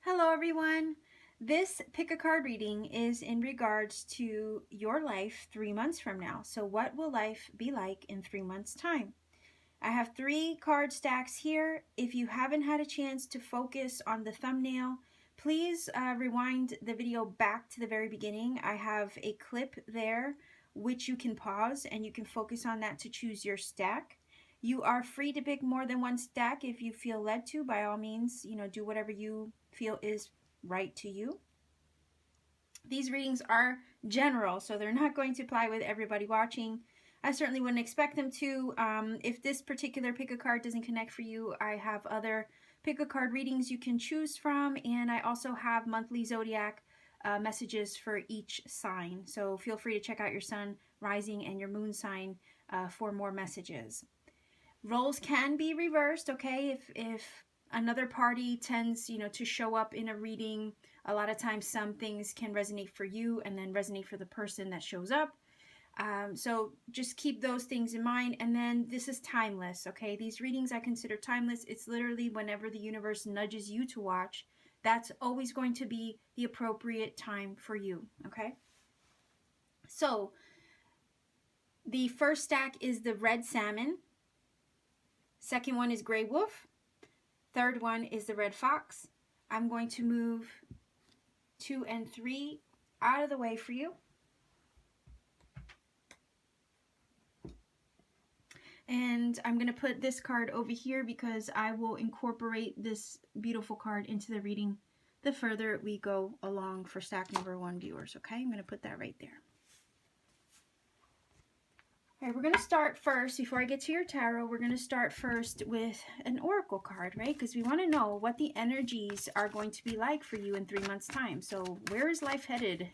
Hello everyone. This pick a card reading is in regards to your life 3 months from now. So what will life be like in 3 months time? I have 3 card stacks here. If you haven't had a chance to focus on the thumbnail, please rewind the video back to the very beginning. I have a clip there which you can pause and you can focus on that to choose your stack. You are free to pick more than one stack if you feel led to. By all means, do whatever you feel is right to you. These readings are general, so they're not going to apply with everybody watching. I certainly wouldn't expect them to. If this particular pick a card doesn't connect for you, I have other pick a card readings you can choose from, and I also have monthly zodiac messages for each sign. So feel free to check out your sun, rising, and your moon sign for more messages. Roles can be reversed, okay? If another party tends, to show up in a reading, a lot of times some things can resonate for you and then resonate for the person that shows up. So just keep those things in mind. And then this is timeless, okay? These readings I consider timeless. It's literally whenever the universe nudges you to watch, that's always going to be the appropriate time for you, okay? So the first stack is the red salmon. Second one is gray wolf. Third one is the red fox. I'm going to move 2 and 3 out of the way for you. And I'm going to put this card over here because I will incorporate this beautiful card into the reading the further we go along for stack number 1 viewers. Okay, I'm going to put that right there. All right, we're going to start first, before I get to your tarot, we're going to start first with an oracle card, right? Because we want to know what the energies are going to be like for you in 3 months' time. So where is life headed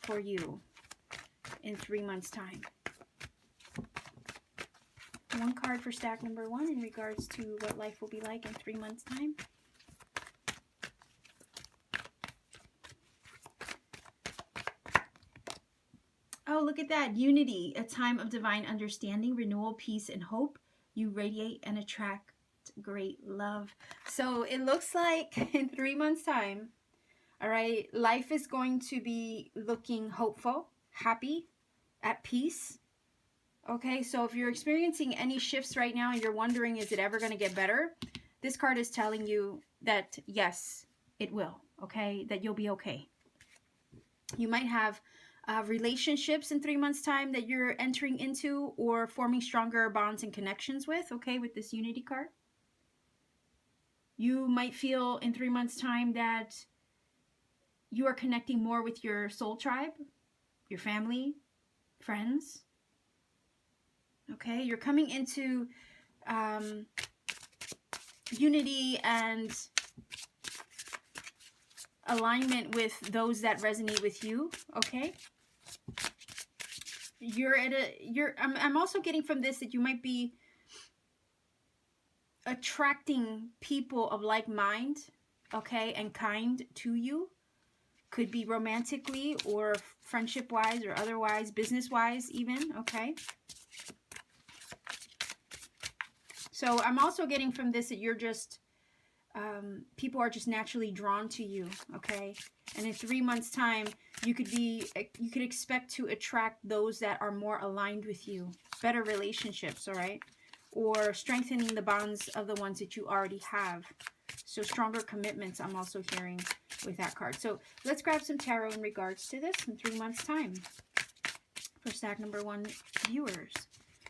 for you in 3 months' time? One card for stack number 1 in regards to what life will be like in 3 months' time. Oh, look at that. Unity, a time of divine understanding, renewal, peace, and hope. You radiate and attract great love. So it looks like in 3 months' time, all right, life is going to be looking hopeful, happy, at peace. Okay, so if you're experiencing any shifts right now and you're wondering, is it ever going to get better? This card is telling you that, yes, it will, okay, that you'll be okay. You might have relationships in 3 months' time that you're entering into or forming stronger bonds and connections with, okay, with this unity card. You might feel in 3 months' time that you are connecting more with your soul tribe, your family, friends. Okay, you're coming into unity and alignment with those that resonate with you, okay? I'm also getting from this that you might be attracting people of like mind, okay, and kind to you. Could be romantically or friendship-wise or otherwise, business-wise even, okay? So I'm also getting from this that you're just, people are just naturally drawn to you, okay? And in 3 months' time, you could expect to attract those that are more aligned with you, better relationships, all right? Or strengthening the bonds of the ones that you already have. So stronger commitments, I'm also hearing with that card. So let's grab some tarot in regards to this in 3 months' time. For stack number 1 viewers,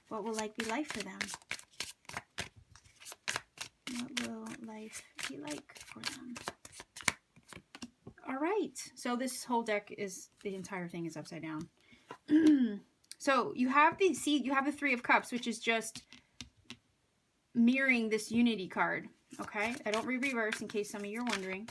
what will life be like for them? What will life be like for them? All right. So this whole deck is, the entire thing is upside down. So you have the, you have the 3 of Cups, which is just mirroring this unity card. Okay. I don't reverse in case some of you are wondering.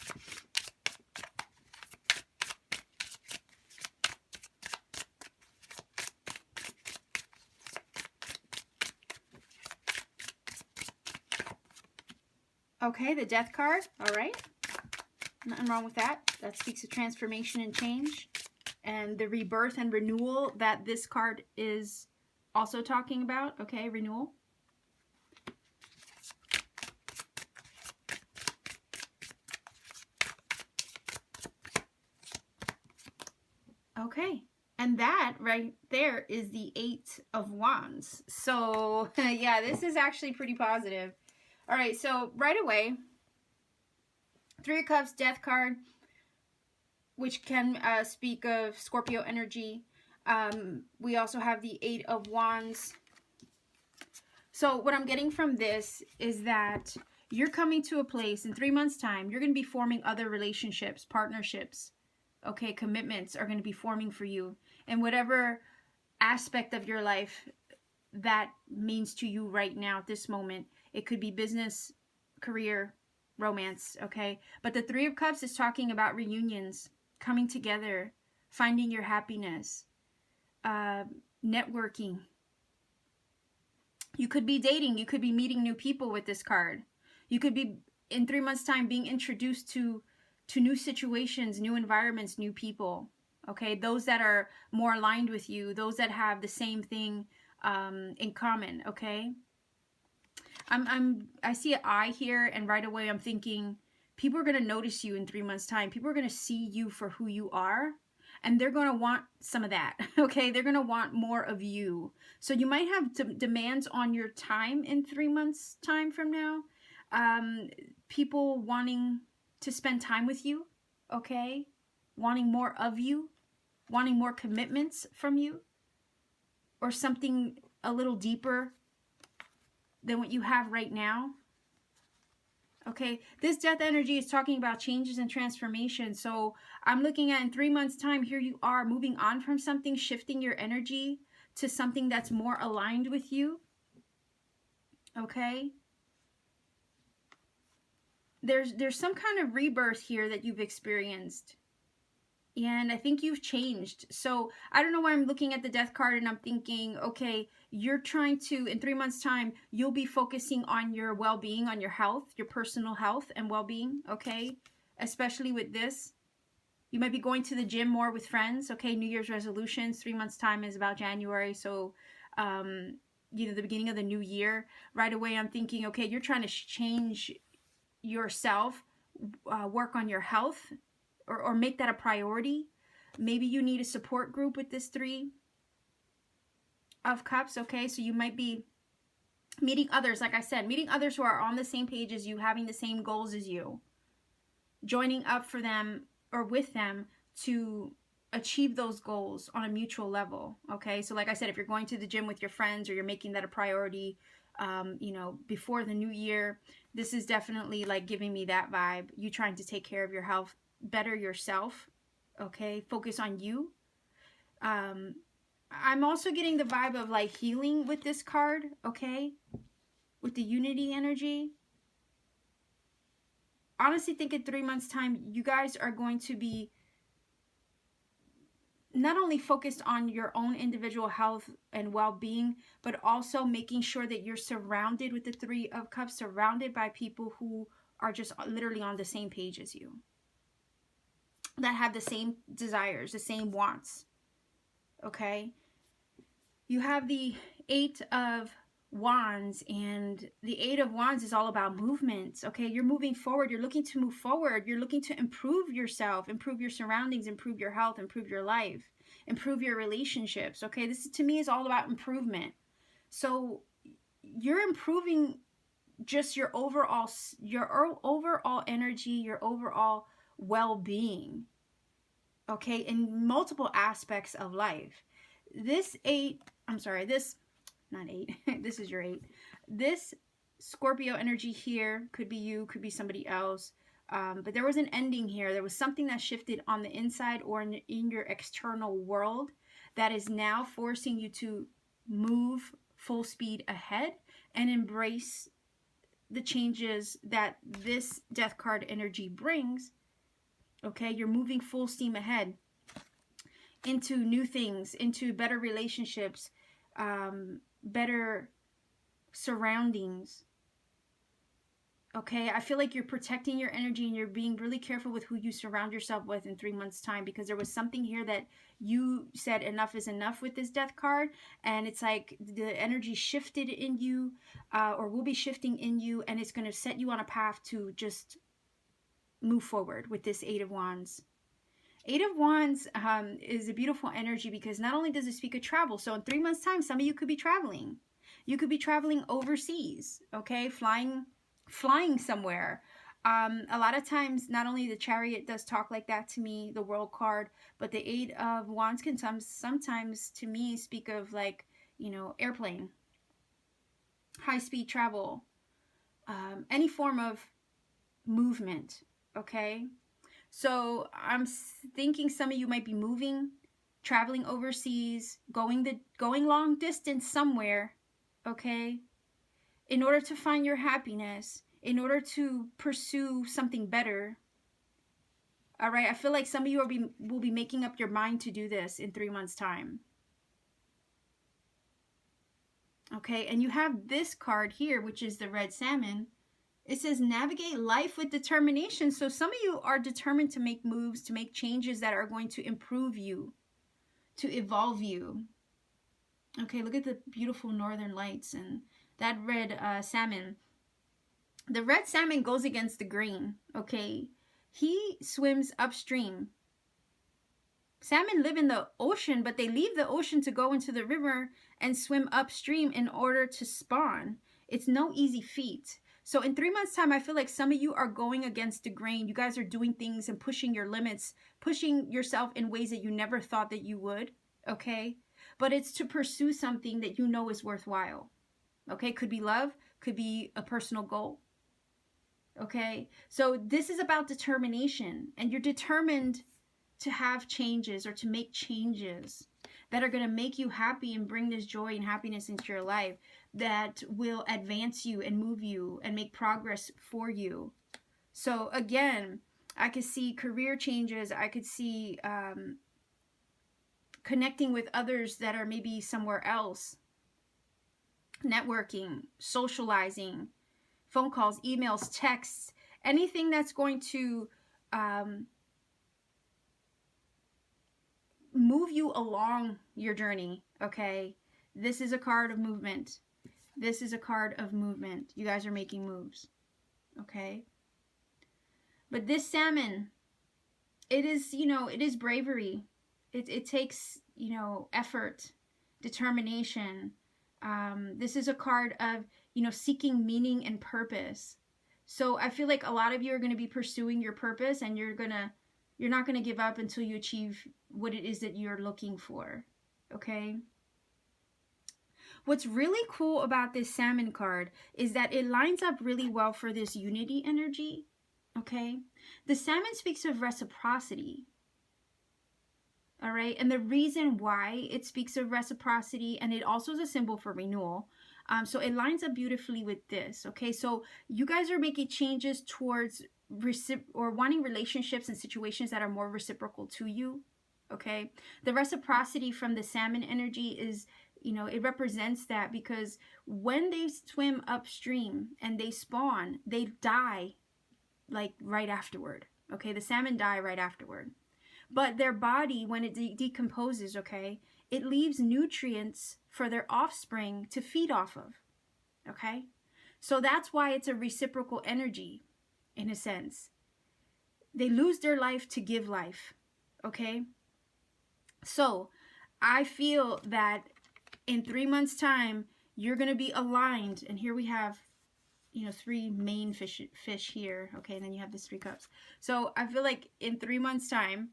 Okay, the Death card. All right. Nothing wrong with that. That speaks of transformation and change. And the rebirth and renewal that this card is also talking about, okay, renewal. Okay. And that right there is the 8 of Wands. So, yeah, this is actually pretty positive. All right, so right away, 3 of Cups, Death card, which can speak of Scorpio energy. We also have the 8 of Wands. So what I'm getting from this is that you're coming to a place in 3 months' time, you're going to be forming other relationships, partnerships, okay, commitments are going to be forming for you. And whatever aspect of your life that means to you right now at this moment, it could be business, career, romance, okay? But the 3 of Cups is talking about reunions, coming together, finding your happiness, networking. You could be dating, you could be meeting new people with this card. You could be, in 3 months' time, being introduced to new situations, new environments, new people, okay? Those that are more aligned with you, those that have the same thing in common, okay? I see an eye here, and right away I'm thinking people are going to notice you in 3 months' time. People are going to see you for who you are, and they're going to want some of that, okay? They're going to want more of you. So you might have demands on your time in 3 months' time from now. People wanting to spend time with you, okay? Wanting more of you, wanting more commitments from you, or something a little deeper than what you have right now. Okay, this death energy is talking about changes and transformation. So I'm looking at in 3 months' time, here you are moving on from something, shifting your energy to something that's more aligned with you. Okay. There's some kind of rebirth here that you've experienced. And I think you've changed. So I don't know why I'm looking at the death card and I'm thinking, okay, you're trying to, in 3 months' time, you'll be focusing on your well-being, on your health, your personal health and well-being, okay? Especially with this. You might be going to the gym more with friends, okay? New Year's resolutions, 3 months' time is about January. So, you know, the beginning of the new year. Right away, I'm thinking, okay, you're trying to change yourself, work on your health, or make that a priority. Maybe you need a support group with this 3 of Cups, okay? So you might be meeting others, like I said, meeting others who are on the same page as you, having the same goals as you, joining up for them or with them to achieve those goals on a mutual level, okay? So like I said, if you're going to the gym with your friends or you're making that a priority, you know, before the new year, this is definitely like giving me that vibe. You trying to take care of your health, better yourself, okay? Focus on you. I'm also getting the vibe of like healing with this card, okay? With the unity energy. Honestly think in 3 months' time, you guys are going to be not only focused on your own individual health and well-being, but also making sure that you're surrounded with the 3 of Cups, surrounded by people who are just literally on the same page as you, that have the same desires, the same wants, okay? You have the 8 of Wands, and the 8 of Wands is all about movement, okay? You're moving forward. You're looking to move forward. You're looking to improve yourself, improve your surroundings, improve your health, improve your life, improve your relationships, okay? This, to me, is all about improvement. So you're improving just your overall energy, your overall well-being, okay, in multiple aspects of life. This 8, I'm sorry, this, not 8, this is your 8. This Scorpio energy here could be you, could be somebody else. But there was an ending here. There was something that shifted on the inside or in your external world that is now forcing you to move full speed ahead and embrace the changes that this death card energy brings. Okay, you're moving full steam ahead into new things, into better relationships, better surroundings. Okay, I feel like you're protecting your energy and you're being really careful with who you surround yourself with in 3 months' time, because there was something here that you said enough is enough with this death card, and it's like the energy shifted in you, or will be shifting in you, and it's going to set you on a path to just move forward with this Eight of Wands. Eight of Wands is a beautiful energy because not only does it speak of travel, so in 3 months' time, some of you could be traveling. You could be traveling overseas, okay, flying somewhere. A lot of times, not only the Chariot does talk like that to me, the World card, but the Eight of Wands can sometimes to me speak of, like, airplane, high-speed travel, any form of movement, okay? So I'm thinking some of you might be moving, traveling overseas, going long distance somewhere, okay? In order to find your happiness, in order to pursue something better. All right, I feel like some of you will be making up your mind to do this in 3 months' time. Okay, and you have this card here, which is the red salmon. It says navigate life with determination. So some of you are determined to make moves, to make changes that are going to improve you, to evolve you. Okay, look at the beautiful northern lights and that red salmon. The red salmon goes against the grain, okay? He swims upstream. Salmon live in the ocean, but they leave the ocean to go into the river and swim upstream in order to spawn. It's no easy feat. So in 3 months' time, I feel like some of you are going against the grain. You guys are doing things and pushing your limits, pushing yourself in ways that you never thought that you would, okay? But it's to pursue something that you know is worthwhile, okay? Could be love, could be a personal goal, okay? So this is about determination, and you're determined to have changes or to make changes that are going to make you happy and bring this joy and happiness into your life, that will advance you and move you and make progress for you. So again, I could see career changes. I could see connecting with others that are maybe somewhere else, networking, socializing, phone calls, emails, texts, anything that's going to move you along your journey, okay? This is a card of movement. This is a card of movement. You guys are making moves, okay? But this salmon, it is, it is bravery. It takes, effort, determination. This is a card of, seeking meaning and purpose. So I feel like a lot of you are going to be pursuing your purpose, and you're not going to give up until you achieve what it is that you're looking for, okay? What's really cool about this salmon card is that it lines up really well for this unity energy, okay? The salmon speaks of reciprocity, all right? And the reason why it speaks of reciprocity, and it also is a symbol for renewal, so it lines up beautifully with this, okay? So you guys are making changes towards wanting relationships and situations that are more reciprocal to you, okay? The reciprocity from the salmon energy is, it represents that, because when they swim upstream and they spawn, they die like right afterward, okay? The salmon die right afterward. But their body, when it decomposes, okay, it leaves nutrients for their offspring to feed off of, okay? So that's why it's a reciprocal energy, in a sense. They lose their life to give life, okay? So I feel that in 3 months' time, you're going to be aligned. And here we have, 3 main fish here, okay? And then you have this 3 cups. So I feel like in 3 months' time,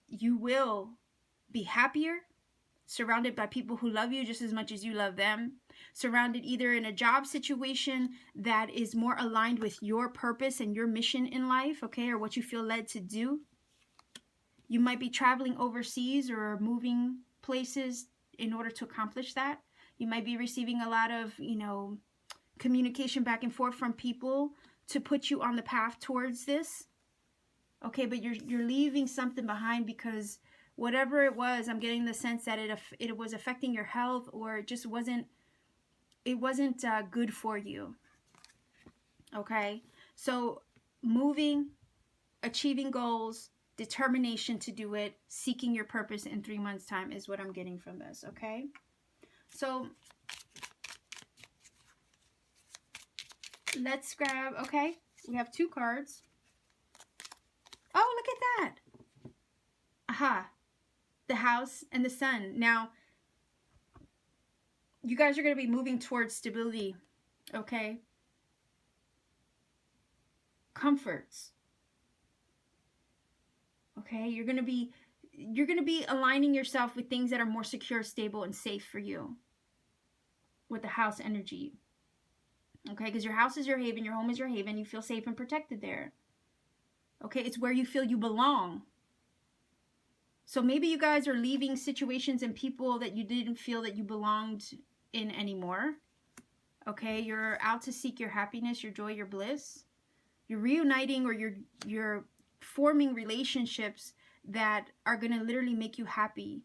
you will be happier, surrounded by people who love you just as much as you love them, surrounded either in a job situation that is more aligned with your purpose and your mission in life, okay, or what you feel led to do. You might be traveling overseas or moving places in order to accomplish that. You might be receiving a lot of, communication back and forth from people to put you on the path towards this. Okay, but you're leaving something behind, because whatever it was, I'm getting the sense that it was affecting your health, or it just wasn't good for you. Okay? So moving, achieving goals, determination to do it, seeking your purpose in 3 months' time is what I'm getting from this, okay? So let's grab, okay, we have 2 cards. Oh, look at that. Aha. The house and the sun. Now, you guys are going to be moving towards stability, okay? Comforts. Okay? You're going to be aligning yourself with things that are more secure, stable, and safe for you with the house energy. Okay? Because your house is your haven, your home is your haven. You feel safe and protected there. Okay? It's where you feel you belong. So maybe you guys are leaving situations and people that you didn't feel that you belonged in anymore. Okay? You're out to seek your happiness, your joy, your bliss. You're reuniting, or you're forming relationships that are going to literally make you happy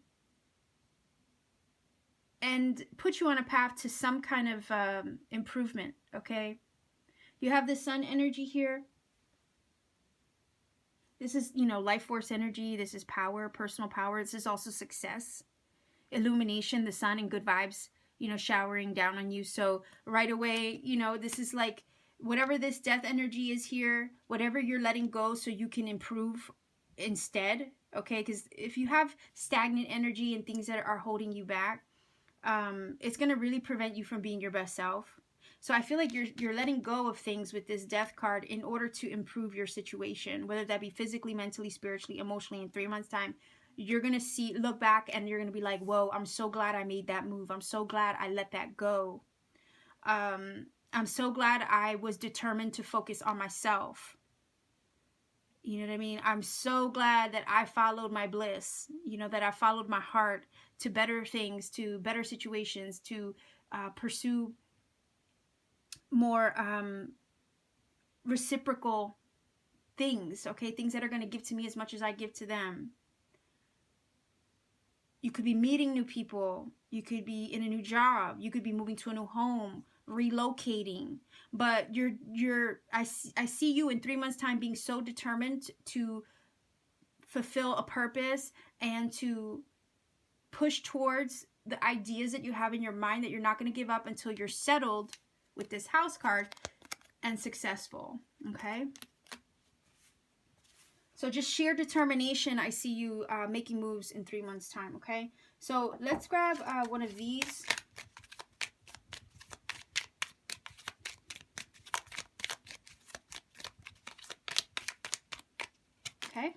and put you on a path to some kind of improvement, okay? You have the sun energy here. This is, you know, life force energy. This is power, personal power. This is also success, illumination, the sun, and good vibes, you know, showering down on you. So right away, you know, this is like whatever this death energy is here, whatever you're letting go so you can improve instead, okay? Because if you have stagnant energy and things that are holding you back, it's going to really prevent you from being your best self. So I feel like you're letting go of things with this death card in order to improve your situation, whether that be physically, mentally, spiritually, emotionally. In 3 months' time, you're going to look back and you're going to be like, whoa, I'm so glad I made that move. I'm so glad I let that go. I'm so glad I was determined to focus on myself. You know what I mean? I'm so glad that I followed my bliss, you know, that I followed my heart to better things, to better situations, to pursue more reciprocal things, okay? Things that are going to give to me as much as I give to them. You could be meeting new people. You could be in a new job. You could be moving to a new home, relocating. But I see you in 3 months' time being so determined to fulfill a purpose and to push towards the ideas that you have in your mind, that you're not going to give up until you're settled with this house card and successful, okay? So just sheer determination. I see you making moves in 3 months' time, okay? So let's grab one of these. Okay.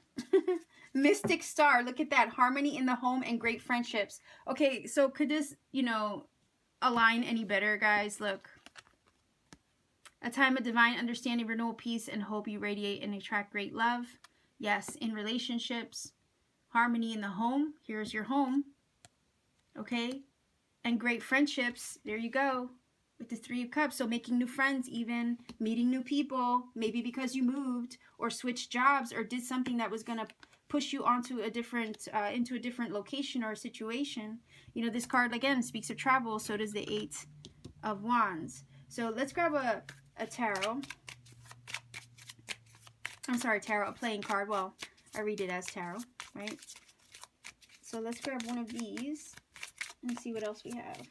Mystic Star. Look at that. Harmony in the home and great friendships. Okay, so could this, you know, align any better, guys? Look. A time of divine understanding, renewal, peace, and hope. You radiate and attract great love. Yes, in relationships. Harmony in the home. Here's your home. Okay? And great friendships. There you go. With the 3 of Cups. So making new friends even. Meeting new people. Maybe because you moved or switched jobs or did something that was going to push you onto a different, into a different location or situation. You know, this card, again, speaks of travel. So does the 8 of Wands. So let's grab a tarot. I'm sorry, tarot, a playing card. Well, I read it as tarot, right? So let's grab one of these and see what else we have.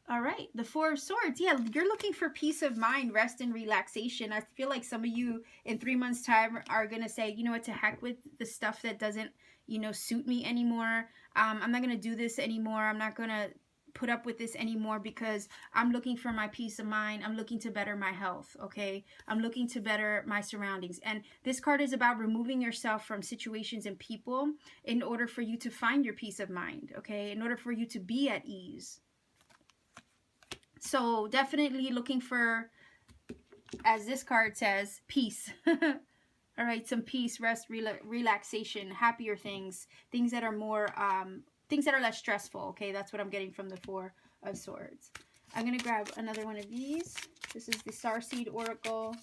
All right, the 4 of Swords. Yeah, you're looking for peace of mind, rest, and relaxation. I feel like some of you in 3 months' time are going to say, you know what, to heck with the stuff that doesn't, you know, suit me anymore. I'm not going to do this anymore. I'm not going to put up with this anymore because I'm looking for my peace of mind. I'm looking to better my health, okay? I'm looking to better my surroundings. And this card is about removing yourself from situations and people in order for you to find your peace of mind, okay? In order for you to be at ease. So definitely looking for, as this card says, peace. All right, some peace, rest, relaxation, happier things, things that are more, things that are less stressful, okay? That's what I'm getting from the 4 of Swords. I'm going to grab another one of these. This is the Starseed Oracle.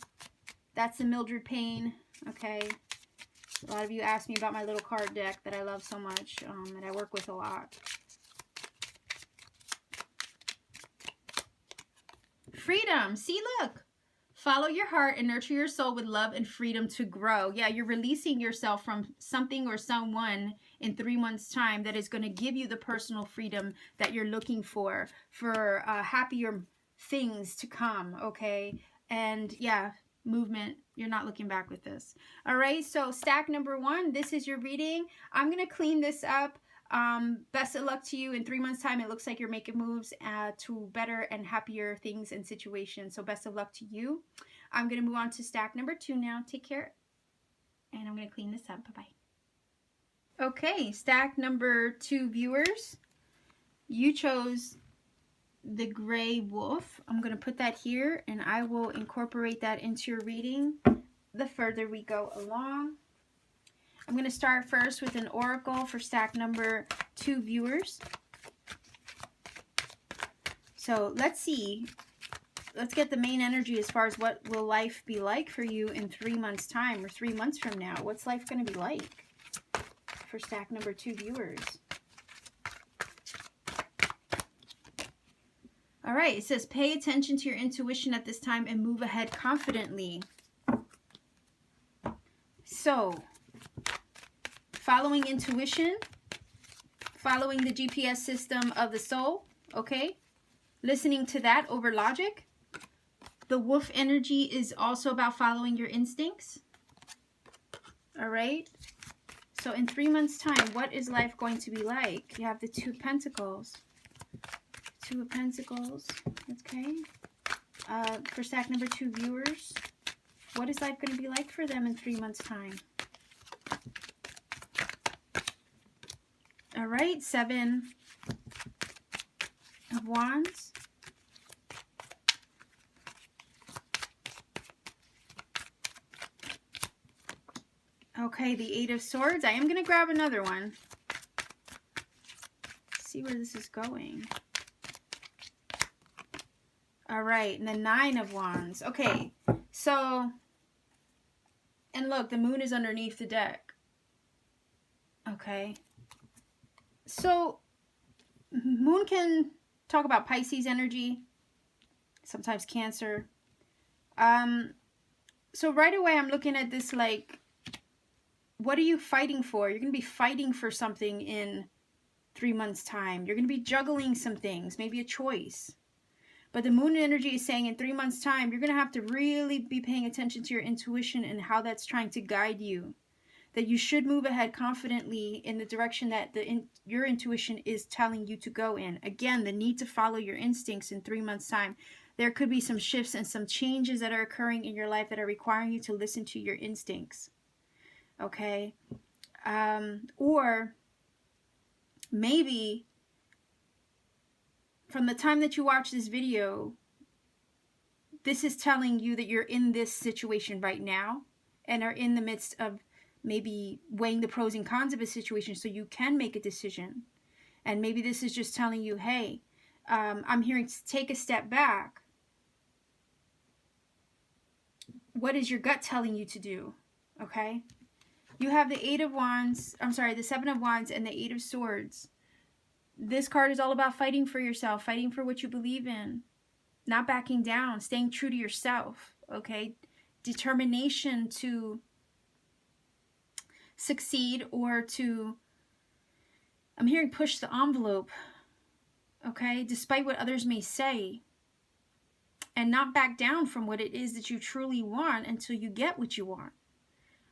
That's the Mildred Payne, okay? A lot of you asked me about my little card deck that I love so much, and I work with a lot. Freedom. See, look. Follow your heart and nurture your soul with love and freedom to grow. Yeah, you're releasing yourself from something or someone in 3 months' time that is going to give you the personal freedom that you're looking for happier things to come, okay? And yeah, movement. You're not looking back with this. All right, so stack number 1, this is your reading. I'm going to clean this up. Best of luck to you. In 3 months' time, it looks like you're making moves to better and happier things and situations. So best of luck to you. I'm going to move on to stack number 2 now. Take care. And I'm going to clean this up. Bye-bye. Okay, stack number 2 viewers. You chose the gray wolf. I'm going to put that here, and I will incorporate that into your reading the further we go along. I'm going to start first with an oracle for stack number 2 viewers. So let's see. Let's get the main energy as far as what will life be like for you in 3 months' time or 3 months from now. What's life going to be like for stack number 2 viewers? All right, it says pay attention to your intuition at this time and move ahead confidently. So, following intuition, following the GPS system of the soul, okay? Listening to that over logic. The wolf energy is also about following your instincts. All right? So in 3 months' time, what is life going to be like? You have the 2 of Pentacles. 2 of Pentacles, okay? For stack number 2 viewers, what is life going to be like for them in 3 months' time? All right, 7 of Wands. Okay, the 8 of Swords. I am going to grab another one. See where this is going. All right, and the 9 of Wands. Okay, so, and look, the moon is underneath the deck. Okay. So, moon can talk about Pisces energy, sometimes Cancer. So right away I'm looking at this like, what are you fighting for? You're going to be fighting for something in 3 months' time. You're going to be juggling some things, maybe a choice. But the moon energy is saying in 3 months' time, you're going to have to really be paying attention to your intuition and how that's trying to guide you. That you should move ahead confidently in the direction that your intuition is telling you to go in. Again, the need to follow your instincts in 3 months' time. There could be some shifts and some changes that are occurring in your life that are requiring you to listen to your instincts. Okay? Or maybe from the time that you watch this video, this is telling you that you're in this situation right now and are in the midst of maybe weighing the pros and cons of a situation so you can make a decision. And maybe this is just telling you, hey, I'm hearing to take a step back. What is your gut telling you to do? Okay? You have the 8 of Wands, the 7 of Wands and the 8 of Swords. This card is all about fighting for yourself, fighting for what you believe in, not backing down, staying true to yourself, okay? Determination to succeed or to, I'm hearing push the envelope, okay? Despite what others may say, and not back down from what it is that you truly want until you get what you want.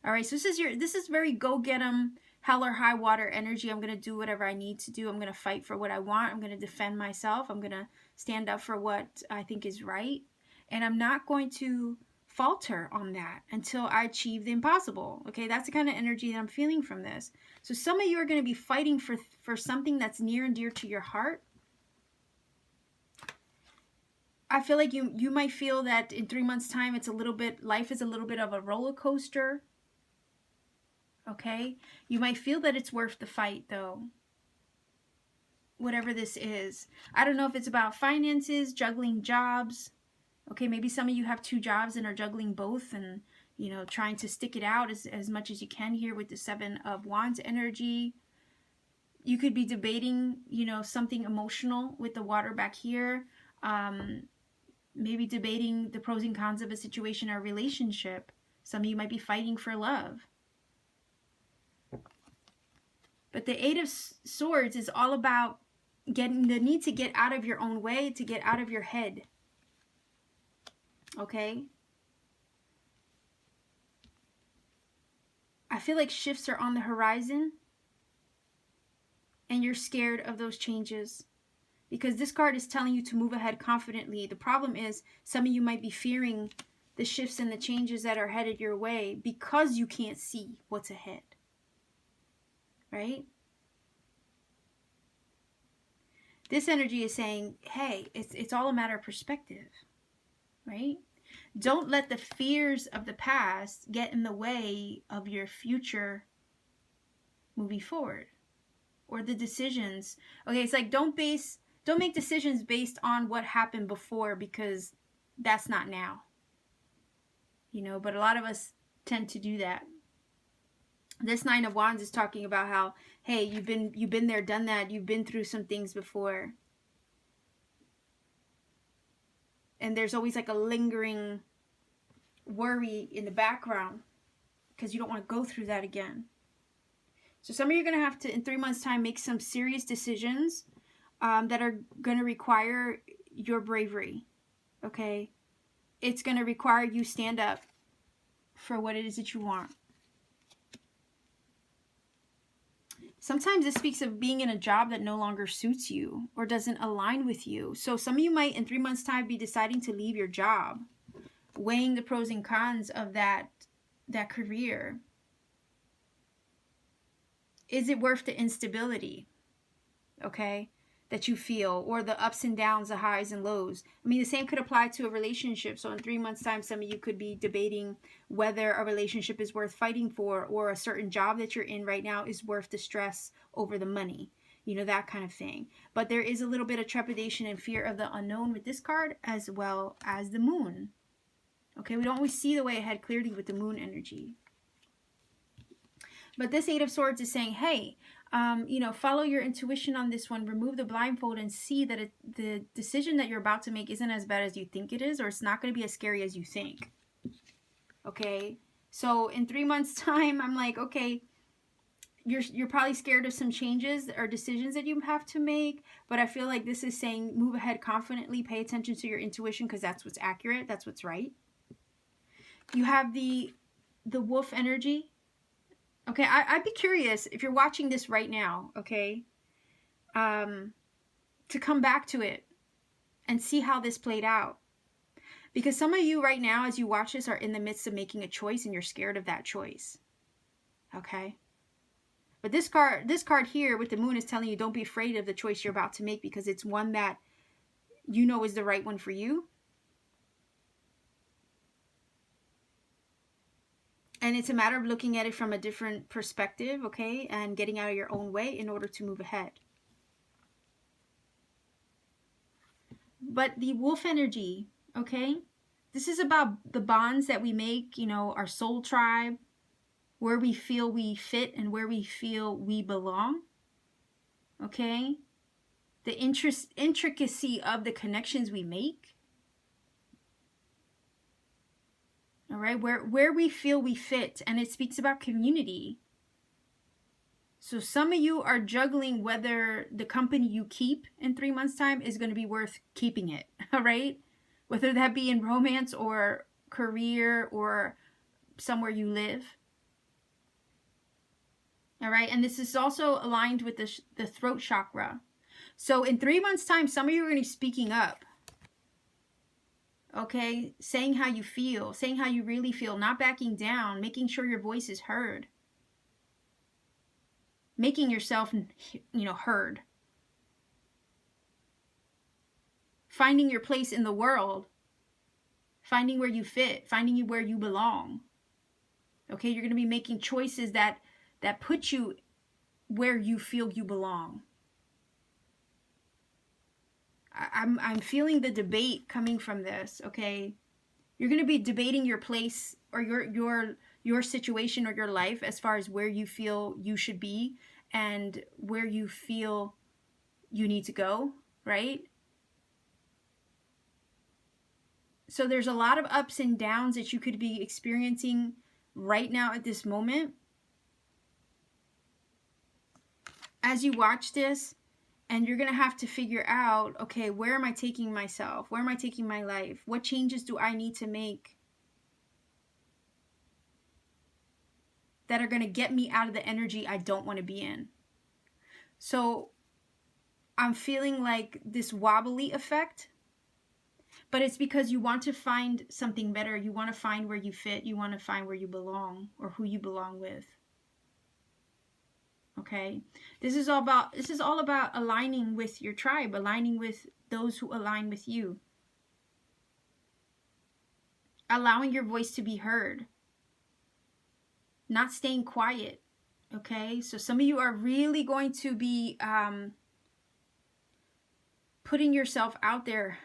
All right, so this is very go get 'em, hell or high water energy. I'm going to do whatever I need to do. I'm going to fight for what I want. I'm going to defend myself. I'm going to stand up for what I think is right. And I'm not going to falter on that until I achieve the impossible. Okay, that's the kind of energy that I'm feeling from this. So some of you are going to be fighting for something that's near and dear to your heart. I feel like you might feel that in 3 months' time, life is a little bit of a roller coaster. Okay? You might feel that it's worth the fight, though. Whatever this is. I don't know if it's about finances, juggling jobs. Okay, maybe some of you have 2 jobs and are juggling both and, trying to stick it out as much as you can here with the 7 of Wands energy. You could be debating, something emotional with the water back here. maybe debating the pros and cons of a situation or a relationship. Some of you might be fighting for love. But the Eight of Swords is all about getting the need to get out of your own way, to get out of your head. Okay? I feel like shifts are on the horizon, and you're scared of those changes because this card is telling you to move ahead confidently. The problem is some of you might be fearing the shifts and the changes that are headed your way because you can't see what's ahead. Right? This energy is saying, hey, it's all a matter of perspective. Right? Don't let the fears of the past get in the way of your future moving forward. Or the decisions. Okay, it's like don't make decisions based on what happened before, because that's not now. You know, but a lot of us tend to do that. This Nine of Wands is talking about how, hey, you've been there, done that, you've been through some things before. And there's always like a lingering worry in the background because you don't want to go through that again. So some of you are going to have to, in 3 months' time, make some serious decisions that are going to require your bravery, okay? It's going to require you stand up for what it is that you want. Sometimes it speaks of being in a job that no longer suits you or doesn't align with you. So some of you might, in 3 months' time, be deciding to leave your job, weighing the pros and cons of that career. Is it worth the instability, okay, that you feel, or the ups and downs, the highs and lows? I mean, the same could apply to a relationship. So in 3 months' time, some of you could be debating whether a relationship is worth fighting for, or a certain job that you're in right now is worth the stress over the money, you know, that kind of thing. But there is a little bit of trepidation and fear of the unknown with this card, as well as the moon. Okay, we don't always see the way ahead clearly with the moon energy. But this Eight of Swords is saying, hey, you know, follow your intuition on this one. Remove the blindfold and see that the decision that you're about to make isn't as bad as you think it is, or it's not going to be as scary as you think. Okay? So in 3 months' time, I'm like, okay, you're probably scared of some changes or decisions that you have to make, but I feel like this is saying move ahead confidently, pay attention to your intuition because that's what's accurate, that's what's right. You have the wolf energy. Okay, I'd be curious if you're watching this right now, okay, to come back to it and see how this played out. Because some of you right now, as you watch this, are in the midst of making a choice and you're scared of that choice. Okay? But this card here with the moon is telling you don't be afraid of the choice you're about to make, because it's one that you know is the right one for you. And it's a matter of looking at it from a different perspective, okay? And getting out of your own way in order to move ahead. But the wolf energy, okay? This is about the bonds that we make, you know, our soul tribe, where we feel we fit and where we feel we belong, okay? The intricacy of the connections we make. All right, where we feel we fit, and it speaks about community. So some of you are juggling whether the company you keep in 3 months' time is going to be worth keeping it, all right? Whether that be in romance or career or somewhere you live. All right, and this is also aligned with the throat chakra. So in 3 months' time, some of you are going to be speaking up. Okay, saying how you feel, saying how you really feel, not backing down, making sure your voice is heard. Making yourself, you know, heard. Finding your place in the world. Finding where you fit, finding where you belong. Okay, you're going to be making choices that put you where you feel you belong. I'm feeling the debate coming from this, okay? You're going to be debating your place or your situation or your life as far as where you feel you should be and where you feel you need to go, right? So there's a lot of ups and downs that you could be experiencing right now at this moment. As you watch this, and you're going to have to figure out, okay, where am I taking myself? Where am I taking my life? What changes do I need to make that are going to get me out of the energy I don't want to be in? So I'm feeling like this wobbly effect, but it's because you want to find something better. You want to find where you fit. You want to find where you belong or who you belong with. Okay? This is all about aligning with your tribe, aligning with those who align with you. Allowing your voice to be heard. Not staying quiet. Okay? So some of you are really going to be putting yourself out there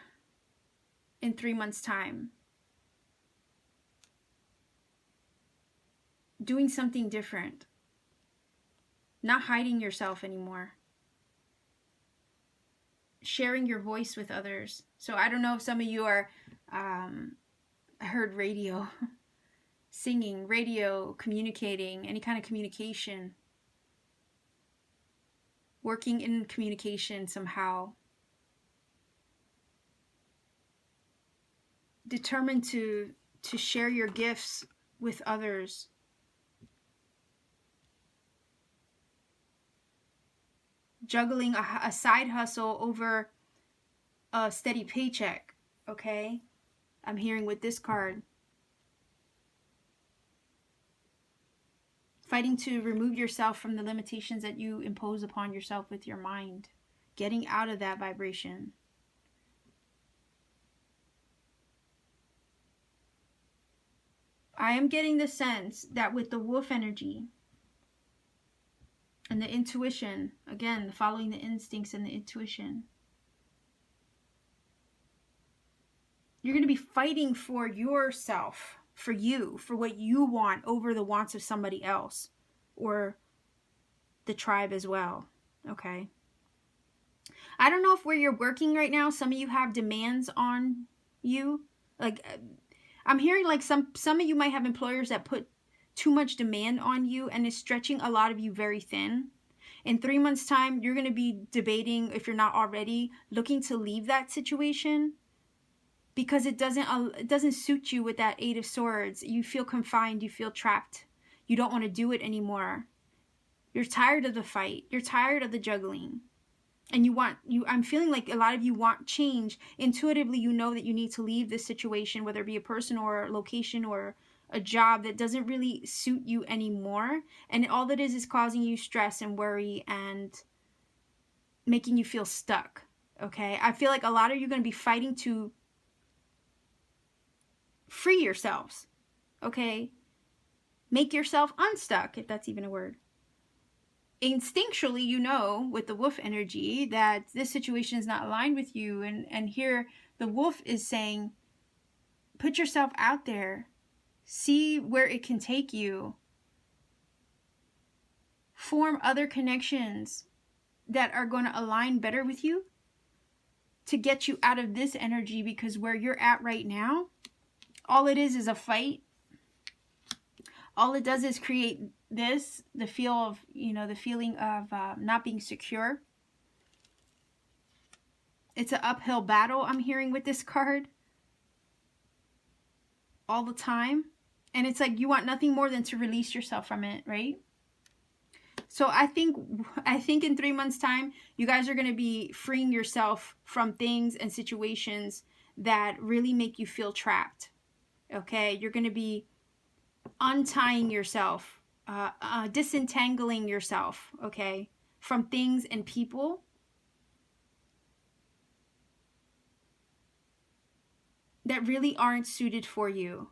in 3 months' time. Doing something different. Not hiding yourself anymore. Sharing your voice with others. So I don't know if some of you are, I heard radio, singing, radio, communicating, any kind of communication. Working in communication somehow. Determined to share your gifts with others. Juggling a side hustle over a steady paycheck, okay? I'm hearing with this card. Fighting to remove yourself from the limitations that you impose upon yourself with your mind. Getting out of that vibration. I am getting the sense that with the wolf energy and the intuition, again, following the instincts and the intuition, you're going to be fighting for yourself, for you, for what you want over the wants of somebody else or the tribe as well, okay? I don't know if where you're working right now, some of you have demands on you. Like, I'm hearing like some of you might have employers that put too much demand on you and is stretching a lot of you very thin. In 3 months' time, you're going to be debating, if you're not already, looking to leave that situation because it doesn't suit you with that Eight of Swords. You feel confined. You feel trapped. You don't want to do it anymore. You're tired of the fight. You're tired of the juggling. And I'm feeling like a lot of you want change. Intuitively, you know that you need to leave this situation, whether it be a person or a location or a job that doesn't really suit you anymore. And all that is causing you stress and worry and making you feel stuck. Okay? I feel like a lot of you are going to be fighting to free yourselves. Okay? Make yourself unstuck, if that's even a word. Instinctually, you know, with the wolf energy, that this situation is not aligned with you. And here the wolf is saying, put yourself out there. See where it can take you. Form other connections that are going to align better with you to get you out of this energy, because where you're at right now, all it is a fight. All it does is create the feeling of not being secure. It's an uphill battle, I'm hearing with this card. All the time. And it's like you want nothing more than to release yourself from it, right? So I think in 3 months' time, you guys are going to be freeing yourself from things and situations that really make you feel trapped. Okay? You're going to be untying yourself, disentangling yourself, okay, from things and people that really aren't suited for you.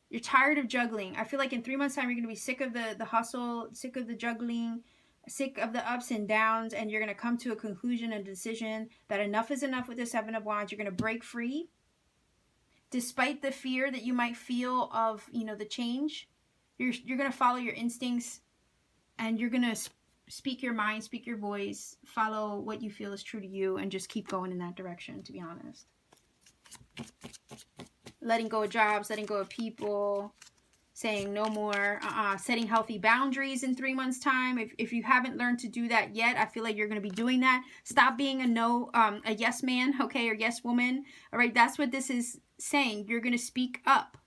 You're tired of juggling. I feel like in 3 months' time, you're going to be sick of the hustle, sick of the juggling, sick of the ups and downs, and you're going to come to a conclusion, a decision that enough is enough with the Seven of Wands. You're going to break free. Despite the fear that you might feel of, the change, you're going to follow your instincts, and you're going to speak your mind, speak your voice, follow what you feel is true to you, and just keep going in that direction, to be honest. Letting go of jobs, letting go of people, saying no more, setting healthy boundaries in 3 months time. If you haven't learned to do that yet, I feel like you're going to be doing that. Stop being a yes man, okay, or yes woman. All right, that's what this is saying. You're going to speak up.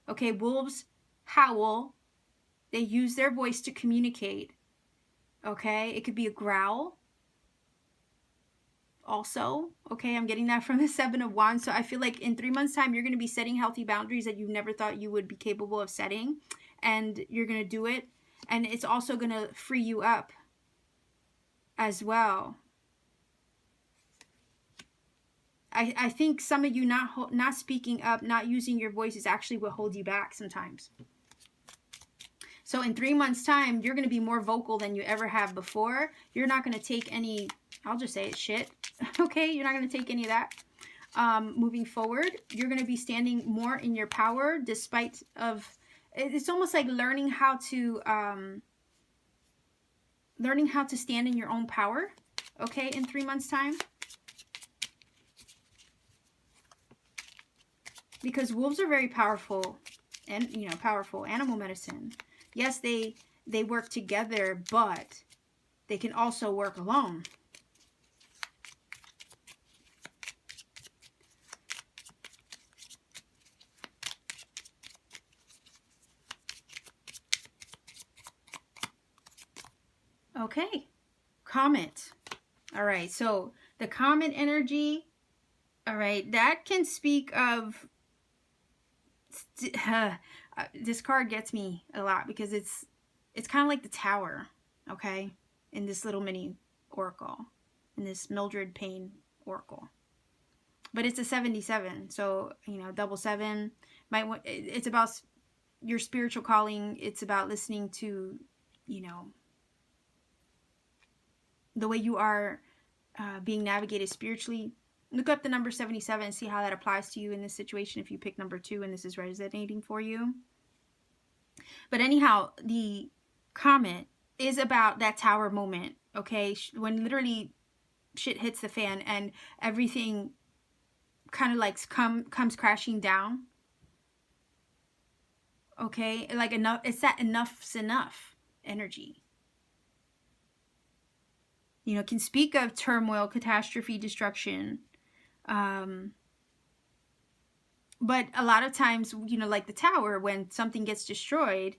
Okay, wolves howl. They use their voice to communicate. Okay, it could be a growl also. Okay, I'm getting that from the Seven of Wands. So I feel like in 3 months time, you're going to be setting healthy boundaries that you never thought you would be capable of setting, and you're going to do it. And it's also going to free you up as well. I think some of you not speaking up, not using your voice is actually what holds you back sometimes. So in 3 months time, you're going to be more vocal than you ever have before. You're not going to take any, I'll just say it, shit. Okay, you're not going to take any of that. Moving forward, you're going to be standing more in your power, despite of, it's almost like learning how to stand in your own power. Okay, in 3 months time. Because wolves are very powerful, and powerful animal medicine. Yes, they work together, but they can also work alone. Okay, Comet. All right, so the Comet energy, all right, that can speak of, this card gets me a lot because it's kind of like the Tower, okay, in this little mini oracle, in this Mildred Payne oracle. But it's a 77, so, double 7. It's about your spiritual calling. It's about listening to, the way you are being navigated spiritually. Look up the number 77 and see how that applies to you in this situation if you pick number 2 and this is resonating for you. But anyhow, the Comet is about that Tower moment, okay? When literally shit hits the fan and everything kind of like comes crashing down. Okay? Like enough, it's that enough's enough energy. Can speak of turmoil, catastrophe, destruction. But a lot of times, like the Tower, when something gets destroyed,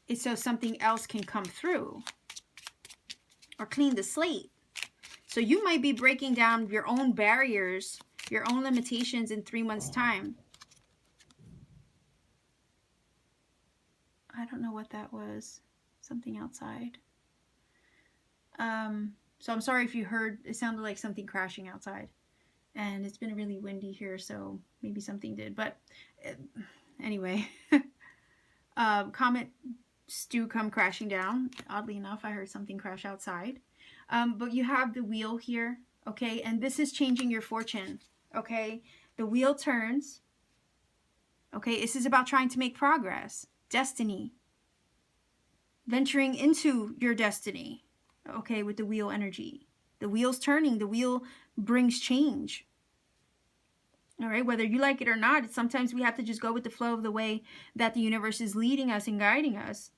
it's so something else can come through or clean the slate. So you might be breaking down your own barriers, your own limitations in 3 months' time. I don't know what that was. Something outside. So I'm sorry if you heard, it sounded like something crashing outside. And it's been really windy here, so maybe something did. But anyway, comets do come crashing down. Oddly enough, I heard something crash outside. But you have the wheel here, okay? And this is changing your fortune, okay? The wheel turns, okay? This is about trying to make progress, destiny, venturing into your destiny, okay, with the wheel energy. The wheel's turning. The wheel brings change. All right, whether you like it or not, sometimes we have to just go with the flow of the way that the universe is leading us and guiding us.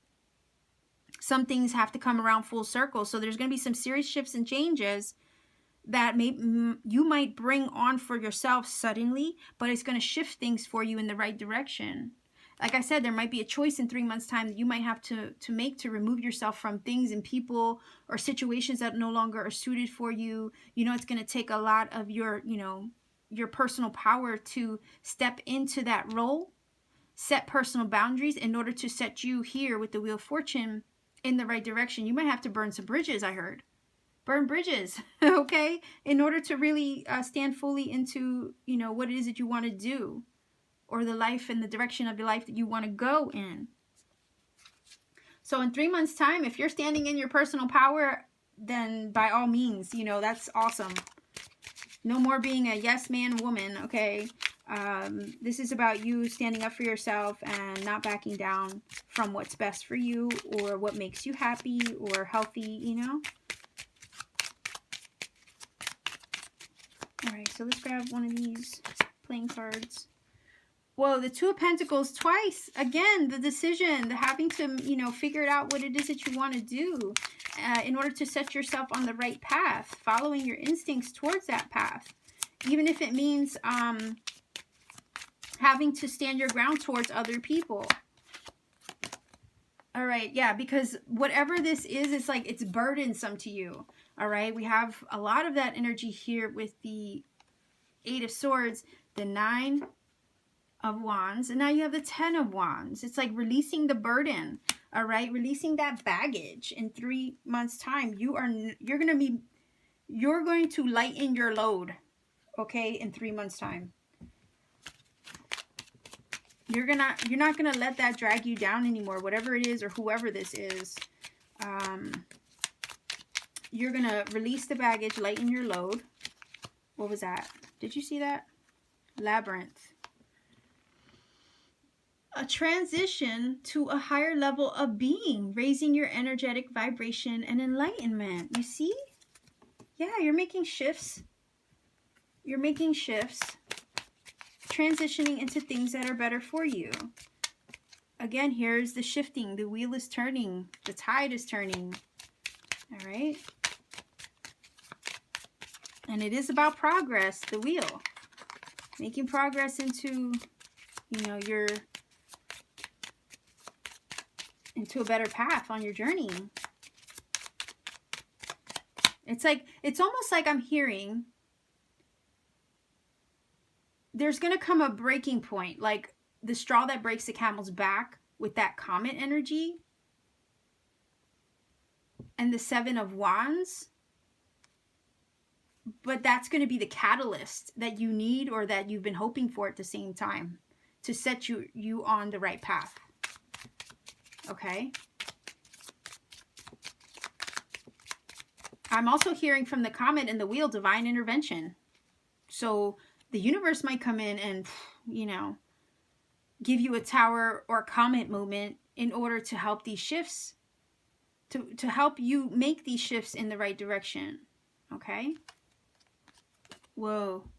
Some things have to come around full circle. So there's going to be some serious shifts and changes that you might bring on for yourself suddenly, but it's going to shift things for you in the right direction. Like I said, there might be a choice in 3 months' time that you might have to make to remove yourself from things and people or situations that no longer are suited for you. It's going to take a lot of your personal power to step into that role, set personal boundaries in order to set you here with the Wheel of Fortune in the right direction. You might have to burn some bridges, I heard. Burn bridges, okay? In order to really stand fully into, what it is that you want to do, or the life and the direction of your life that you want to go in. So in 3 months' time, if you're standing in your personal power, then by all means, that's awesome. No more being a yes man woman, okay? This is about you standing up for yourself and not backing down from what's best for you or what makes you happy or healthy, you know? All right, so let's grab one of these playing cards. Whoa, the Two of Pentacles twice. Again, the decision, the having to, you know, figure out what it is that you want to do in order to set yourself on the right path, following your instincts towards that path. Even if it means having to stand your ground towards other people. All right, yeah, because whatever this is, it's like it's burdensome to you. All right, we have a lot of that energy here with the Eight of Swords, the Nine of Wands, and now you have the 10 of Wands. It's like releasing the burden, all right? Releasing that baggage in 3 months' time. You're going to lighten your load, okay, in 3 months' time. You're not gonna let that drag you down anymore, whatever it is or whoever this is. You're gonna release the baggage, lighten your load. What was that? Did you see that? Labyrinth. A transition to a higher level of being, raising your energetic vibration and enlightenment. You see? Yeah, you're making shifts. You're making shifts. Transitioning into things that are better for you. Again, here's the shifting. The wheel is turning. The tide is turning. All right? And it is about progress, the wheel. Making progress into, you know, into a better path on your journey. It's like, it's almost like I'm hearing there's going to come a breaking point, like the straw that breaks the camel's back with that comet energy and the Seven of Wands. But that's going to be the catalyst that you need or that you've been hoping for at the same time to set you on the right path. Okay? I'm also hearing from the comet and the wheel, divine intervention. So the universe might come in and, you know, give you a tower or comet moment in order to help these shifts, to help you make these shifts in the right direction. Okay? Whoa.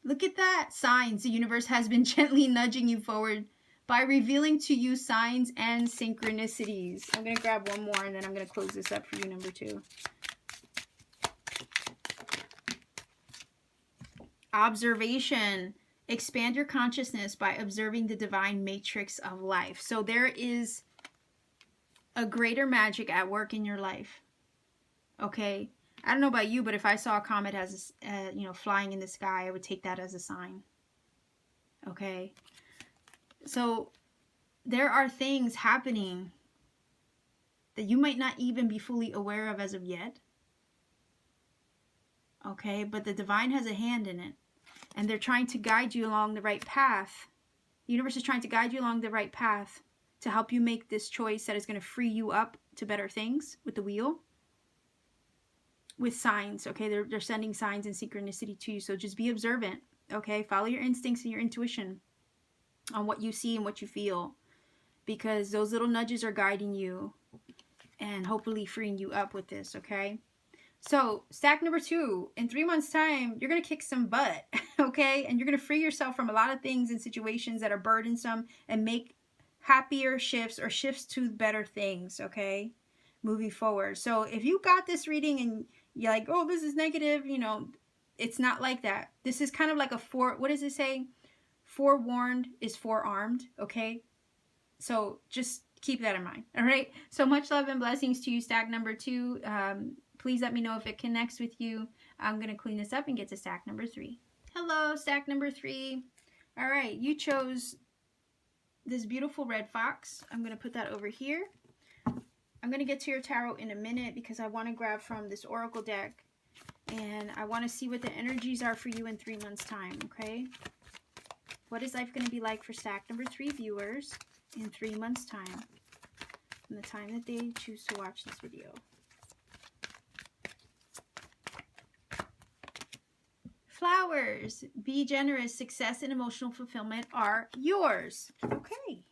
Look at that. Signs. The universe has been gently nudging you forward by revealing to you signs and synchronicities. I'm going to grab one more and then I'm going to close this up for you, number 2. Observation. Expand your consciousness by observing the divine matrix of life. So there is a greater magic at work in your life. Okay? I don't know about you, but if I saw a comet as you know, flying in the sky, I would take that as a sign. Okay? So there are things happening that you might not even be fully aware of as of yet. Okay? But the divine has a hand in it. And they're trying to guide you along the right path. The universe is trying to guide you along the right path to help you make this choice that is going to free you up to better things with the wheel. With signs, okay? They're sending signs and synchronicity to you. So just be observant, okay? Follow your instincts and your intuition on what you see and what you feel. Because those little nudges are guiding you and hopefully freeing you up with this, okay? So, stack number 2, in 3 months' time, you're going to kick some butt, okay? And you're going to free yourself from a lot of things and situations that are burdensome and make happier shifts or shifts to better things, okay? Moving forward. So, if you got this reading and you're like, oh, this is negative, you know, it's not like that. This is kind of like what does it say? Forewarned is forearmed, okay? So, just keep that in mind, all right? So, much love and blessings to you, stack number 2. Please let me know if it connects with you. I'm going to clean this up and get to stack number 3. Hello, stack number 3. All right, you chose this beautiful red fox. I'm going to put that over here. I'm going to get to your tarot in a minute because I want to grab from this oracle deck. And I want to see what the energies are for you in 3 months' time, okay? What is life going to be like for stack number 3 viewers in 3 months' time? From the time that they choose to watch this video. flowers. Be generous. Success and emotional fulfillment are yours. Okay.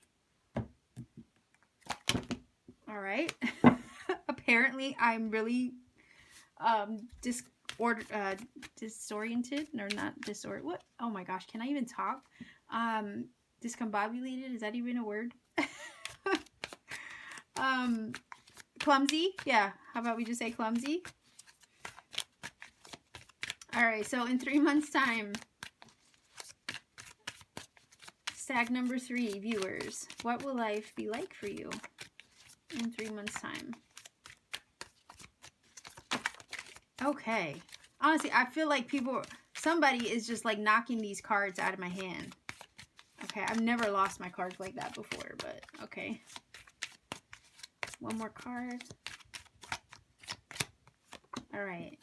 All right. Apparently, I'm really disoriented, or not disordered. What? Oh my gosh, can I even talk? Discombobulated, is that even a word? Clumsy. Yeah, how about we just say clumsy? All right, so in 3 months time, stag number 3, viewers, what will life be like for you in 3 months time? Okay. Honestly, I feel like somebody is just like knocking these cards out of my hand. Okay, I've never lost my cards like that before, but okay. One more card. All right.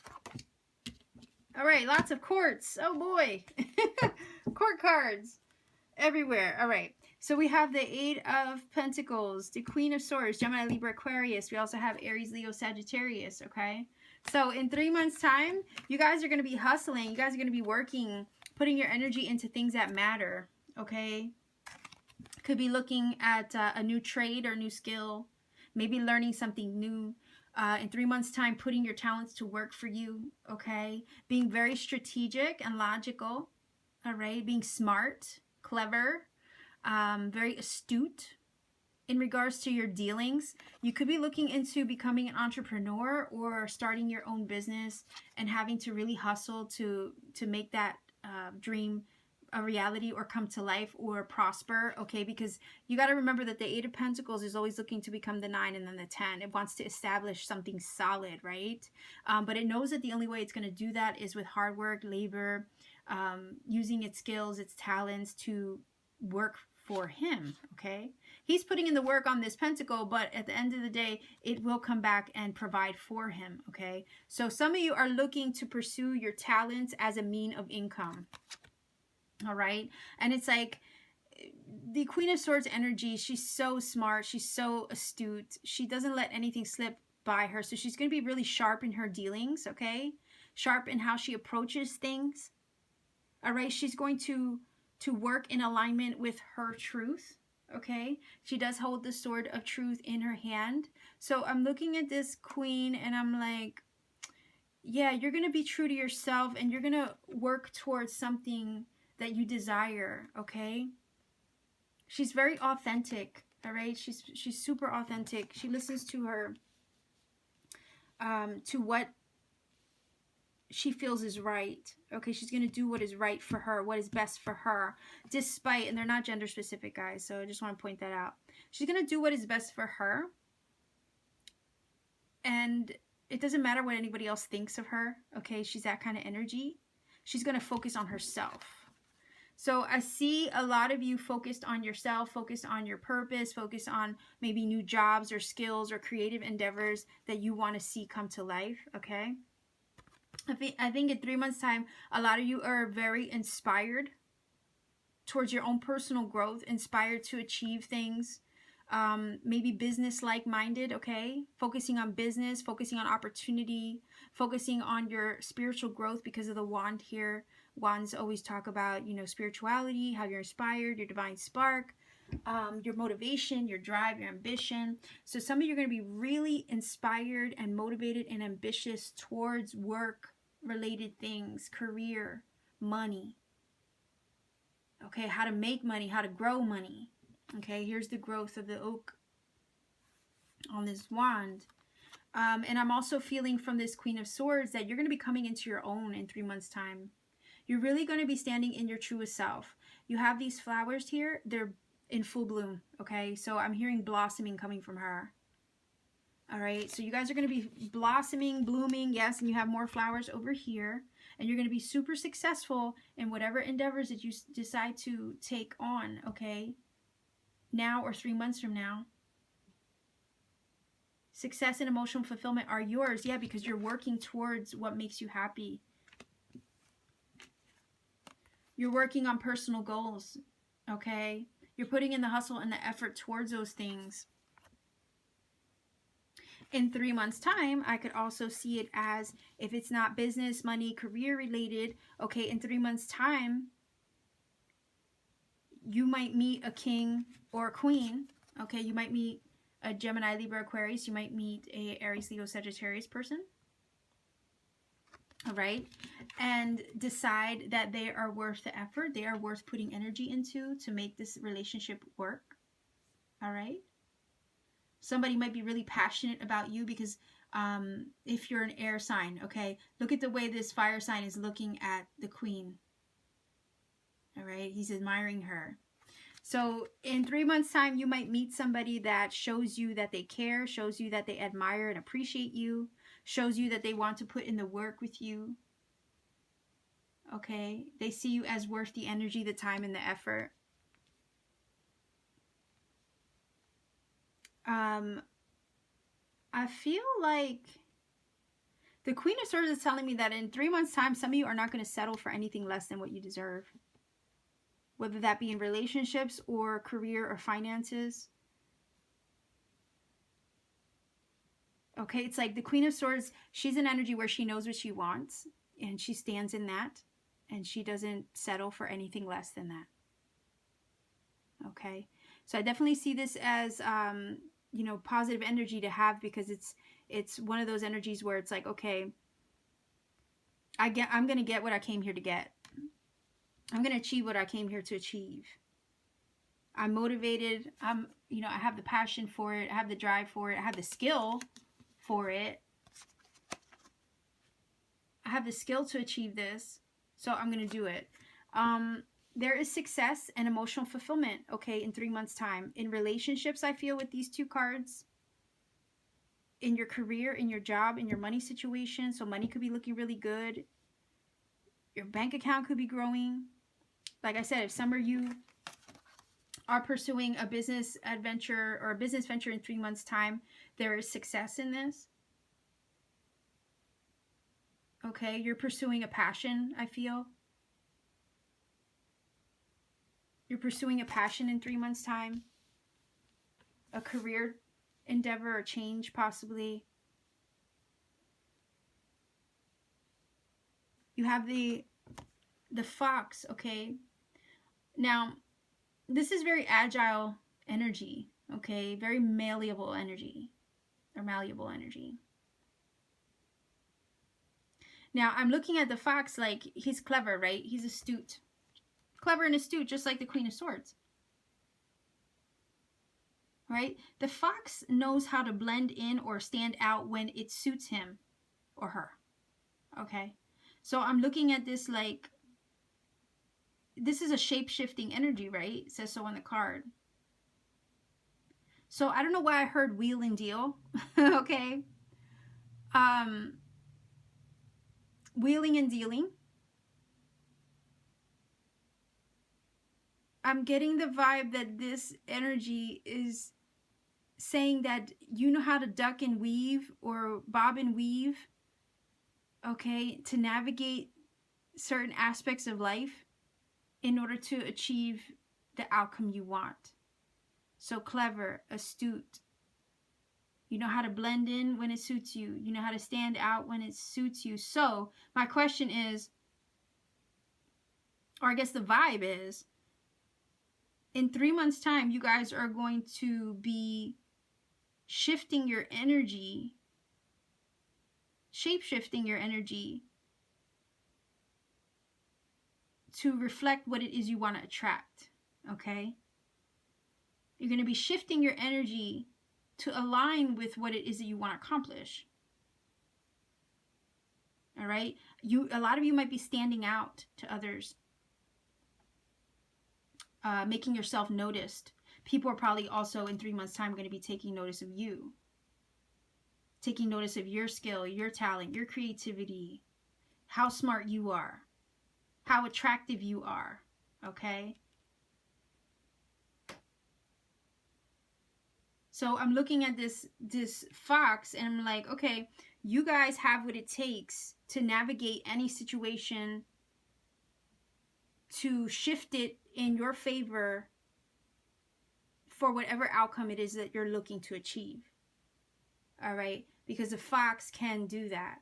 All right, lots of courts. Oh boy. Court cards everywhere. All right. So we have the 8 of Pentacles, the Queen of Swords, Gemini, Libra, Aquarius. We also have Aries, Leo, Sagittarius, okay? So in 3 months' time, you guys are going to be hustling. You guys are going to be working, putting your energy into things that matter, okay? Could be looking at a new trade or new skill, maybe learning something new. In 3 months' time, putting your talents to work for you, okay? Being very strategic and logical, all right? Being smart, clever, very astute in regards to your dealings. You could be looking into becoming an entrepreneur or starting your own business and having to really hustle to make that dream a reality or come to life or prosper, okay? Because you got to remember that the 8 of Pentacles is always looking to become the 9 and then the 10. It wants to establish something solid, right? But it knows that the only way it's going to do that is with hard work, labor, using its skills, its talents to work for him, okay? He's putting in the work on this pentacle, but at the end of the day, it will come back and provide for him, okay? So some of you are looking to pursue your talents as a mean of income, all right? And it's like the Queen of Swords energy, she's so smart, she's so astute, she doesn't let anything slip by her, so she's going to be really sharp in her dealings, okay? Sharp in how she approaches things, all right? She's going to work in alignment with her truth, okay? She does hold the sword of truth in her hand. So I'm looking at this queen and I'm like, yeah, you're going to be true to yourself and you're going to work towards something that you desire, okay? She's very authentic, all right? She's super authentic. She listens to her, to what she feels is right, okay? She's going to do what is right for her, what is best for her, despite, and they're not gender specific, guys, so I just want to point that out. She's going to do what is best for her, and it doesn't matter what anybody else thinks of her, okay? She's that kind of energy. She's going to focus on herself. So I see a lot of you focused on yourself, focused on your purpose, focused on maybe new jobs or skills or creative endeavors that you want to see come to life, okay? I think in 3 months' time, a lot of you are very inspired towards your own personal growth, inspired to achieve things, maybe business-like minded, okay? Focusing on business, focusing on opportunity, focusing on your spiritual growth because of the wand here. Wands always talk about, you know, spirituality, how you're inspired, your divine spark, your motivation, your drive, your ambition. So some of you are going to be really inspired and motivated and ambitious towards work-related things, career, money. Okay, how to make money, how to grow money. Okay, here's the growth of the oak on this wand. And I'm also feeling from this Queen of Swords that you're going to be coming into your own in 3 months' time. You're really going to be standing in your truest self. You have these flowers here. They're in full bloom, okay? So I'm hearing blossoming coming from her. All right, so you guys are going to be blossoming, blooming, yes, and you have more flowers over here. And you're going to be super successful in whatever endeavors that you decide to take on, okay? Now or 3 months from now. Success and emotional fulfillment are yours, yeah, because you're working towards what makes you happy. You're working on personal goals, okay? You're putting in the hustle and the effort towards those things. In 3 months time, I could also see it as, if it's not business, money, career related, okay, in 3 months time, you might meet a king or a queen. Okay, you might meet a Gemini, Libra, Aquarius. You might meet a Aries, Leo, Sagittarius person. All right, and decide that they are worth the effort. They are worth putting energy into to make this relationship work. All right. Somebody might be really passionate about you because if you're an air sign, okay, look at the way this fire sign is looking at the queen. All right, he's admiring her. So in 3 months time, you might meet somebody that shows you that they care, shows you that they admire and appreciate you, shows you that they want to put in the work with you. Okay, they see you as worth the energy, the time, and the effort. I feel like the Queen of Swords is telling me that in 3 months time, some of you are not going to settle for anything less than what you deserve. Whether that be in relationships or career or finances. Okay, it's like the Queen of Swords, she's an energy where she knows what she wants and she stands in that and she doesn't settle for anything less than that. Okay, so I definitely see this as, you know, positive energy to have, because it's one of those energies where it's like, okay, I'm going to get what I came here to get. I'm going to achieve what I came here to achieve. I'm motivated. You know, I have the passion for it. I have the drive for it. I have the skill for it. I have the skill to achieve this. So I'm going to do it. There is success and emotional fulfillment, okay, in 3 months time. In relationships, I feel, with these two cards. In your career, in your job, in your money situation. So money could be looking really good. Your bank account could be growing. Like I said, if some of you are pursuing a business adventure or a business venture in 3 months time, there is success in this. Okay, you're pursuing a passion, I feel. You're pursuing a passion in 3 months time. A career endeavor or change, possibly. You have the fox, okay? Now, this is very agile energy, okay? Very malleable energy, or malleable energy. Now, I'm looking at the fox like he's clever, right? He's astute. Clever and astute, just like the Queen of Swords. Right? The fox knows how to blend in or stand out when it suits him or her. Okay? So I'm looking at this like, this is a shape-shifting energy, right? It says so on the card. So I don't know why I heard wheel and deal. Okay? Wheeling and dealing. I'm getting the vibe that this energy is saying that you know how to duck and weave or bob and weave, okay, to navigate certain aspects of life in order to achieve the outcome you want. So clever, astute. You know how to blend in when it suits you. You know how to stand out when it suits you. So my question is, or I guess the vibe is, in 3 months time, you guys are going to be shifting your energy, shape-shifting your energy to reflect what it is you want to attract, okay? You're going to be shifting your energy to align with what it is that you want to accomplish. All right? A lot of you might be standing out to others, making yourself noticed. People are probably also in 3 months' time going to be taking notice of you, taking notice of your skill, your talent, your creativity, how smart you are, how attractive you are, okay? So I'm looking at this fox and I'm like, okay, you guys have what it takes to navigate any situation, to shift it in your favor for whatever outcome it is that you're looking to achieve. All right, because the fox can do that.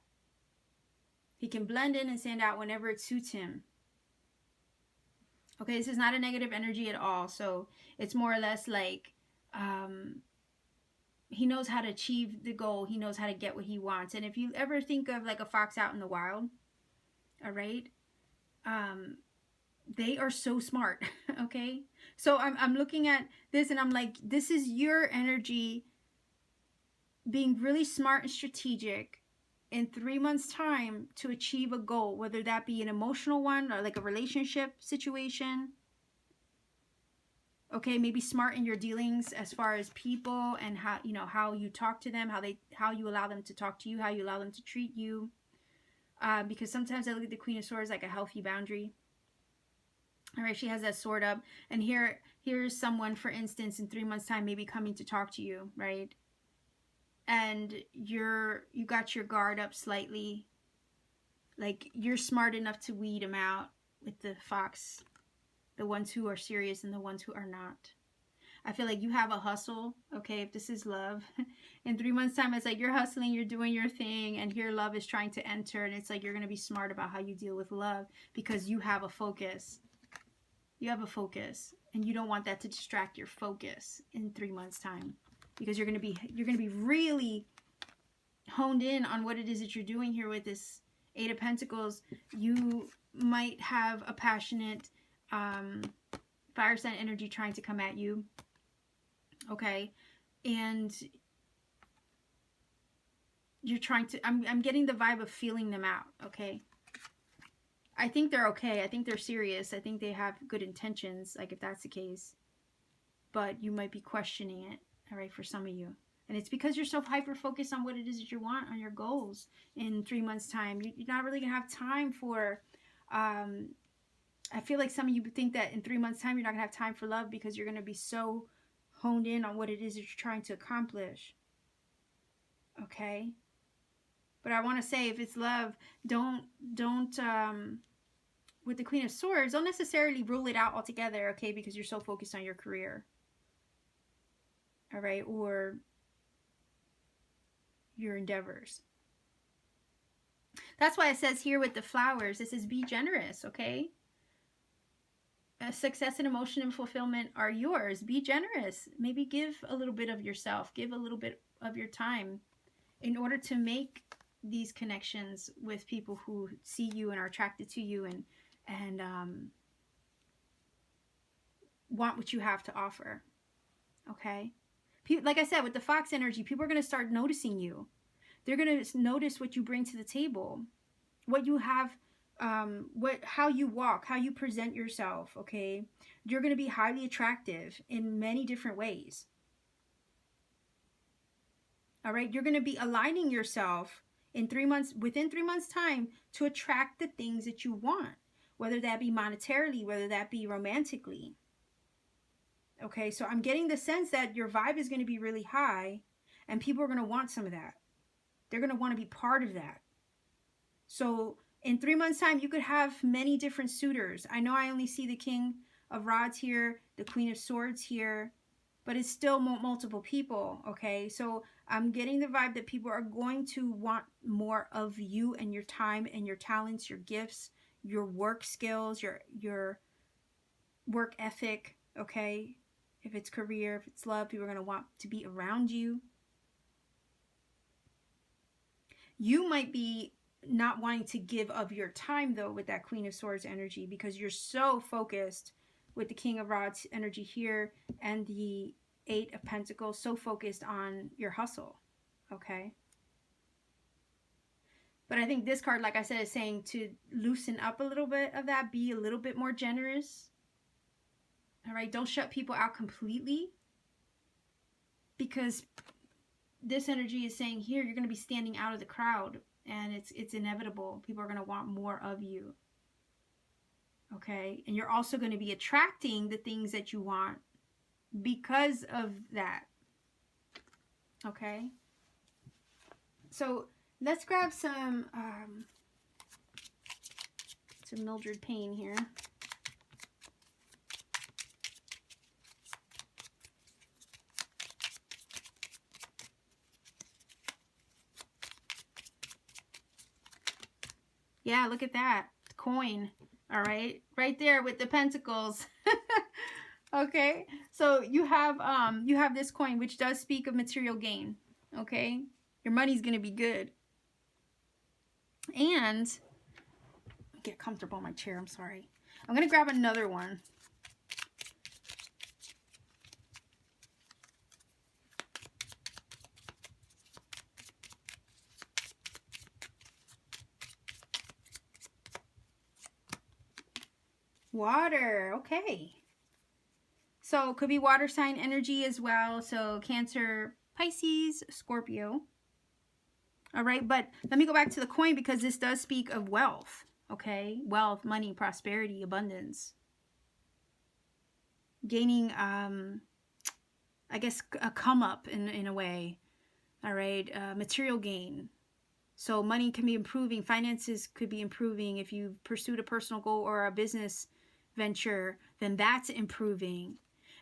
He can blend in and stand out whenever it suits him. Okay, this is not a negative energy at all. So it's more or less like he knows how to achieve the goal. He knows how to get what he wants. And if you ever think of like a fox out in the wild, all right, they are so smart. Okay, so I'm looking at this and I'm like, this is your energy being really smart and strategic in 3 months time to achieve a goal, whether that be an emotional one or like a relationship situation. Okay, maybe smart in your dealings as far as people and how, you know, how you talk to them, how you allow them to talk to you, how you allow them to treat you. Because sometimes I look at the Queen of Swords like a healthy boundary. All right, she has that sword up, and here's someone, for instance, in 3 months time maybe coming to talk to you, right? And you got your guard up slightly, like you're smart enough to weed them out with the fox, the ones who are serious and the ones who are not. I feel like you have a hustle, okay, if this is love. In 3 months time, it's like you're hustling, you're doing your thing, and here love is trying to enter, and it's like you're going to be smart about how you deal with love because you have a focus. You have a focus, and you don't want that to distract your focus in 3 months time, because you're going to be really honed in on what it is that you're doing here with this Eight of Pentacles. You might have a passionate fire sign energy trying to come at you, okay, and you're trying to, I'm getting the vibe of feeling them out, okay. I think they're okay. I think they're serious. I think they have good intentions, like if that's the case. But you might be questioning it, all right, for some of you. And it's because you're so hyper-focused on what it is that you want, on your goals in 3 months' time. You're not really going to have time for, I feel like some of you think that in 3 months' time you're not going to have time for love because you're going to be so honed in on what it is that you're trying to accomplish. Okay? But I want to say, if it's love, don't with the Queen of Swords, don't necessarily rule it out altogether, okay, because you're so focused on your career. All right? Or your endeavors. That's why it says here with the flowers, it says be generous, okay? Success and emotion and fulfillment are yours. Be generous. Maybe give a little bit of yourself. Give a little bit of your time in order to make these connections with people who see you and are attracted to you and want what you have to offer. Okay? Like I said, with the fox energy, people are going to start noticing you. They're going to notice what you bring to the table, what you have, how you walk, how you present yourself, okay? You're going to be highly attractive in many different ways. All right? You're going to be aligning yourself in 3 months, within 3 months' time, to attract the things that you want, whether that be monetarily, whether that be romantically. Okay, so I'm getting the sense that your vibe is going to be really high, and people are going to want some of that. They're going to want to be part of that. So in 3 months' time, you could have many different suitors. I know I only see the King of Rods here, the Queen of Swords here, but it's still multiple people, okay? So I'm getting the vibe that people are going to want more of you and your time and your talents, your gifts, your work skills, your work ethic, okay? If it's career, if it's love, people are going to want to be around you. You might be not wanting to give of your time, though, with that Queen of Swords energy, because you're so focused with the King of Rods energy here and the Eight of Pentacles, so focused on your hustle, okay? But I think this card, like I said, is saying to loosen up a little bit of that, be a little bit more generous, all right? Don't shut people out completely, because this energy is saying here you're going to be standing out of the crowd, and it's inevitable. People are going to want more of you, okay? And you're also going to be attracting the things that you want because of that, okay? So let's grab some Mildred Payne here. Yeah, look at that. Coin. All right. Right there with the pentacles. Okay. So you have this coin which does speak of material gain. Okay? Your money's going to be good. And get comfortable in my chair. I'm sorry. I'm going to grab another one. Water. Okay. So it could be water sign energy as well. So Cancer, Pisces, Scorpio. All right. But let me go back to the coin because this does speak of wealth. Okay. Wealth, money, prosperity, abundance. Gaining, I guess, a come up in a way. All right. Material gain. So money can be improving. Finances could be improving. If you pursued a personal goal or a business venture, then that's improving.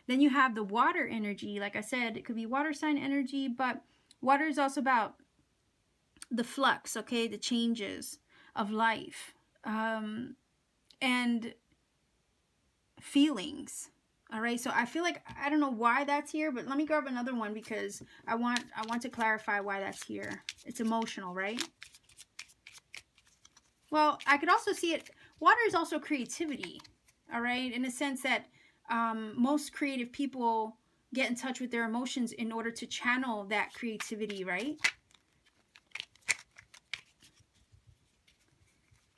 Then you have the water energy. Like I said, it could be water sign energy, but water is also about the flux, okay, the changes of life, and feelings. All right, so I feel like, I don't know why that's here, but let me grab another one because I want to clarify why that's here. It's emotional, right? Well, I could also see it, water is also creativity, all right, in a sense that most creative people get in touch with their emotions in order to channel that creativity, right?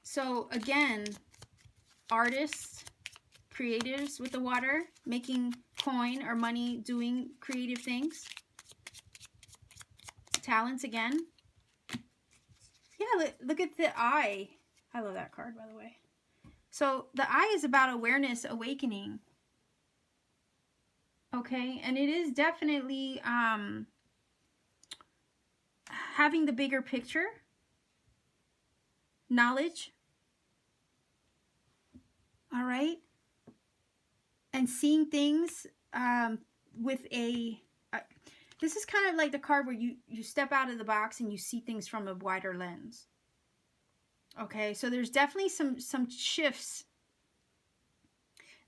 So again, artists, creatives with the water, making coin or money, doing creative things. Talents again. Yeah, look at the eye. I love that card, by the way. So the eye is about awareness, awakening. Okay, and it is definitely having the bigger picture, knowledge, all right, and seeing things with a, this is kind of like the card where you step out of the box and you see things from a wider lens. Okay, so there's definitely some shifts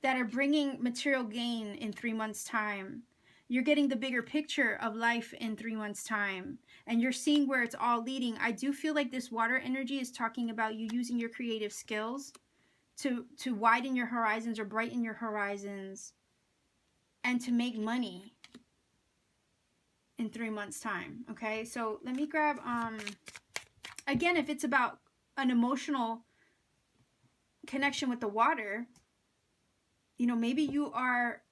that are bringing material gain in 3 months' time. You're getting the bigger picture of life in 3 months' time, and you're seeing where it's all leading. I do feel like this water energy is talking about you using your creative skills to widen your horizons or brighten your horizons and to make money in 3 months' time. Okay, so let me grab, again, if it's about an emotional connection with the water, you know, maybe you are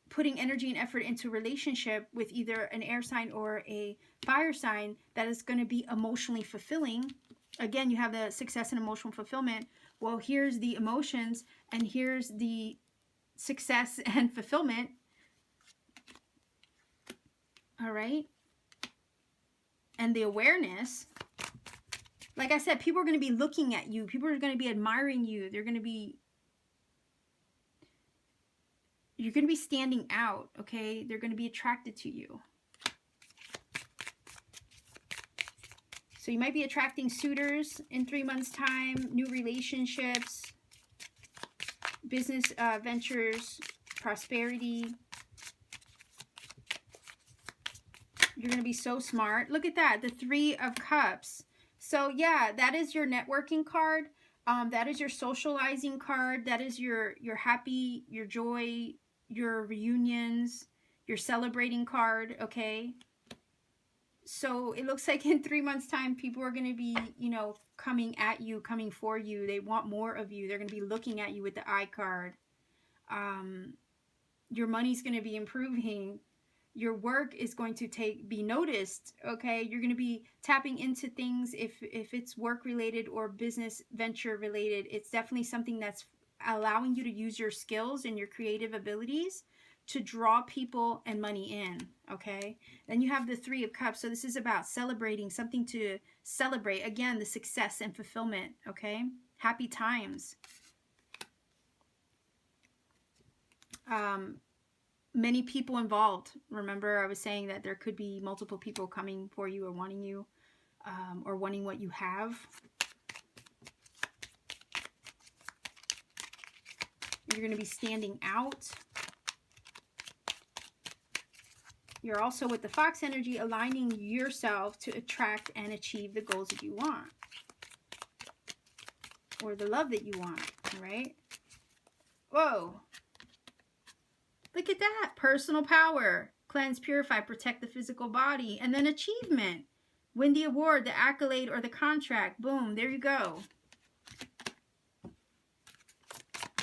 putting energy and effort into a relationship with either an air sign or a fire sign that is going to be emotionally fulfilling. Again, you have the success and emotional fulfillment. Well, here's the emotions and here's the success and fulfillment. All right. And the awareness. Like I said, people are going to be looking at you. People are going to be admiring you. They're going to be, you're going to be standing out, okay? They're going to be attracted to you. So you might be attracting suitors in 3 months' time, new relationships, business ventures, prosperity. You're going to be so smart. Look at that, the 3 of Cups. So yeah, that is your networking card. That is your socializing card. That is your happy, your joy, your reunions, your celebrating card, okay? So it looks like in 3 months' time, people are going to be, you know, coming at you, coming for you. They want more of you. They're going to be looking at you with the eye card. Your money's going to be improving. Your work is going to be noticed, okay? You're going to be tapping into things if it's work related or business venture related. It's definitely something that's allowing you to use your skills and your creative abilities to draw people and money in, okay? Then you have the 3 of Cups. So this is about celebrating, something to celebrate. Again, the success and fulfillment, okay? Happy times. Many people involved. Remember, I was saying that there could be multiple people coming for you or wanting you, or wanting what you have. You're going to be standing out. You're also with the Fox energy, aligning yourself to attract and achieve the goals that you want. Or the love that you want, all right? Whoa. Look at that. Personal power. Cleanse, purify, protect the physical body. And then achievement. Win the award, the accolade, or the contract. Boom. There you go.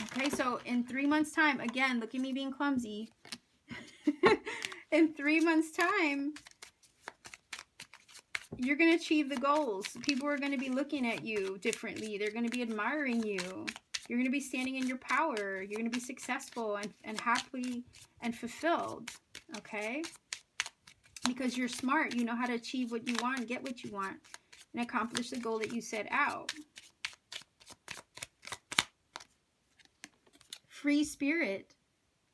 Okay, so in 3 months' time, again, look at me being clumsy. In 3 months' time, you're going to achieve the goals. People are going to be looking at you differently. They're going to be admiring you. You're going to be standing in your power. You're going to be successful and happy and fulfilled. Okay? Because you're smart. You know how to achieve what you want, get what you want, and accomplish the goal that you set out. Free spirit.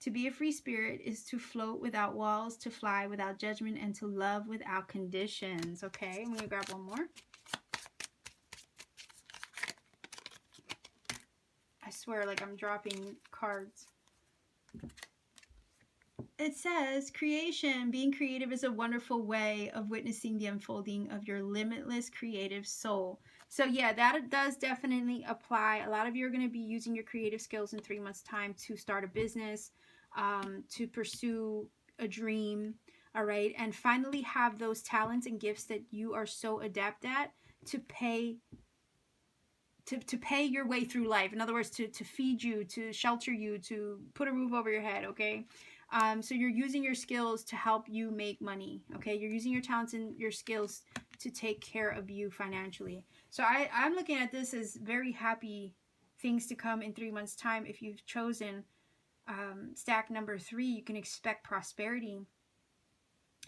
To be a free spirit is to float without walls, to fly without judgment, and to love without conditions. Okay, I'm going to grab one more. I swear, like I'm dropping cards. It says, creation, being creative is a wonderful way of witnessing the unfolding of your limitless creative soul. So yeah, that does definitely apply. A lot of you are going to be using your creative skills in 3 months' time to start a business, to pursue a dream, all right? And finally have those talents and gifts that you are so adept at to pay your way through life. In other words, to feed you, to shelter you, to put a roof over your head, okay? So you're using your skills to help you make money, okay? You're using your talents and your skills to take care of you financially. So I'm looking at this as very happy things to come in 3 months' time. If you've chosen stack number 3, you can expect prosperity.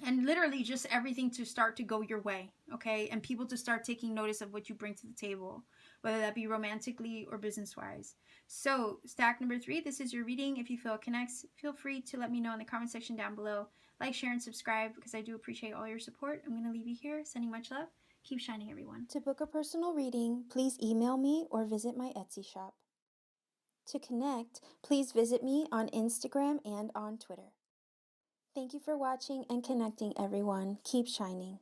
And literally just everything to start to go your way, okay? And people to start taking notice of what you bring to the table, whether that be romantically or business-wise. So, stack number 3, this is your reading. If you feel it connects, feel free to let me know in the comment section down below. Like, share, and subscribe because I do appreciate all your support. I'm going to leave you here. Sending much love. Keep shining, everyone. To book a personal reading, please email me or visit my Etsy shop. To connect, please visit me on Instagram and on Twitter. Thank you for watching and connecting, everyone. Keep shining.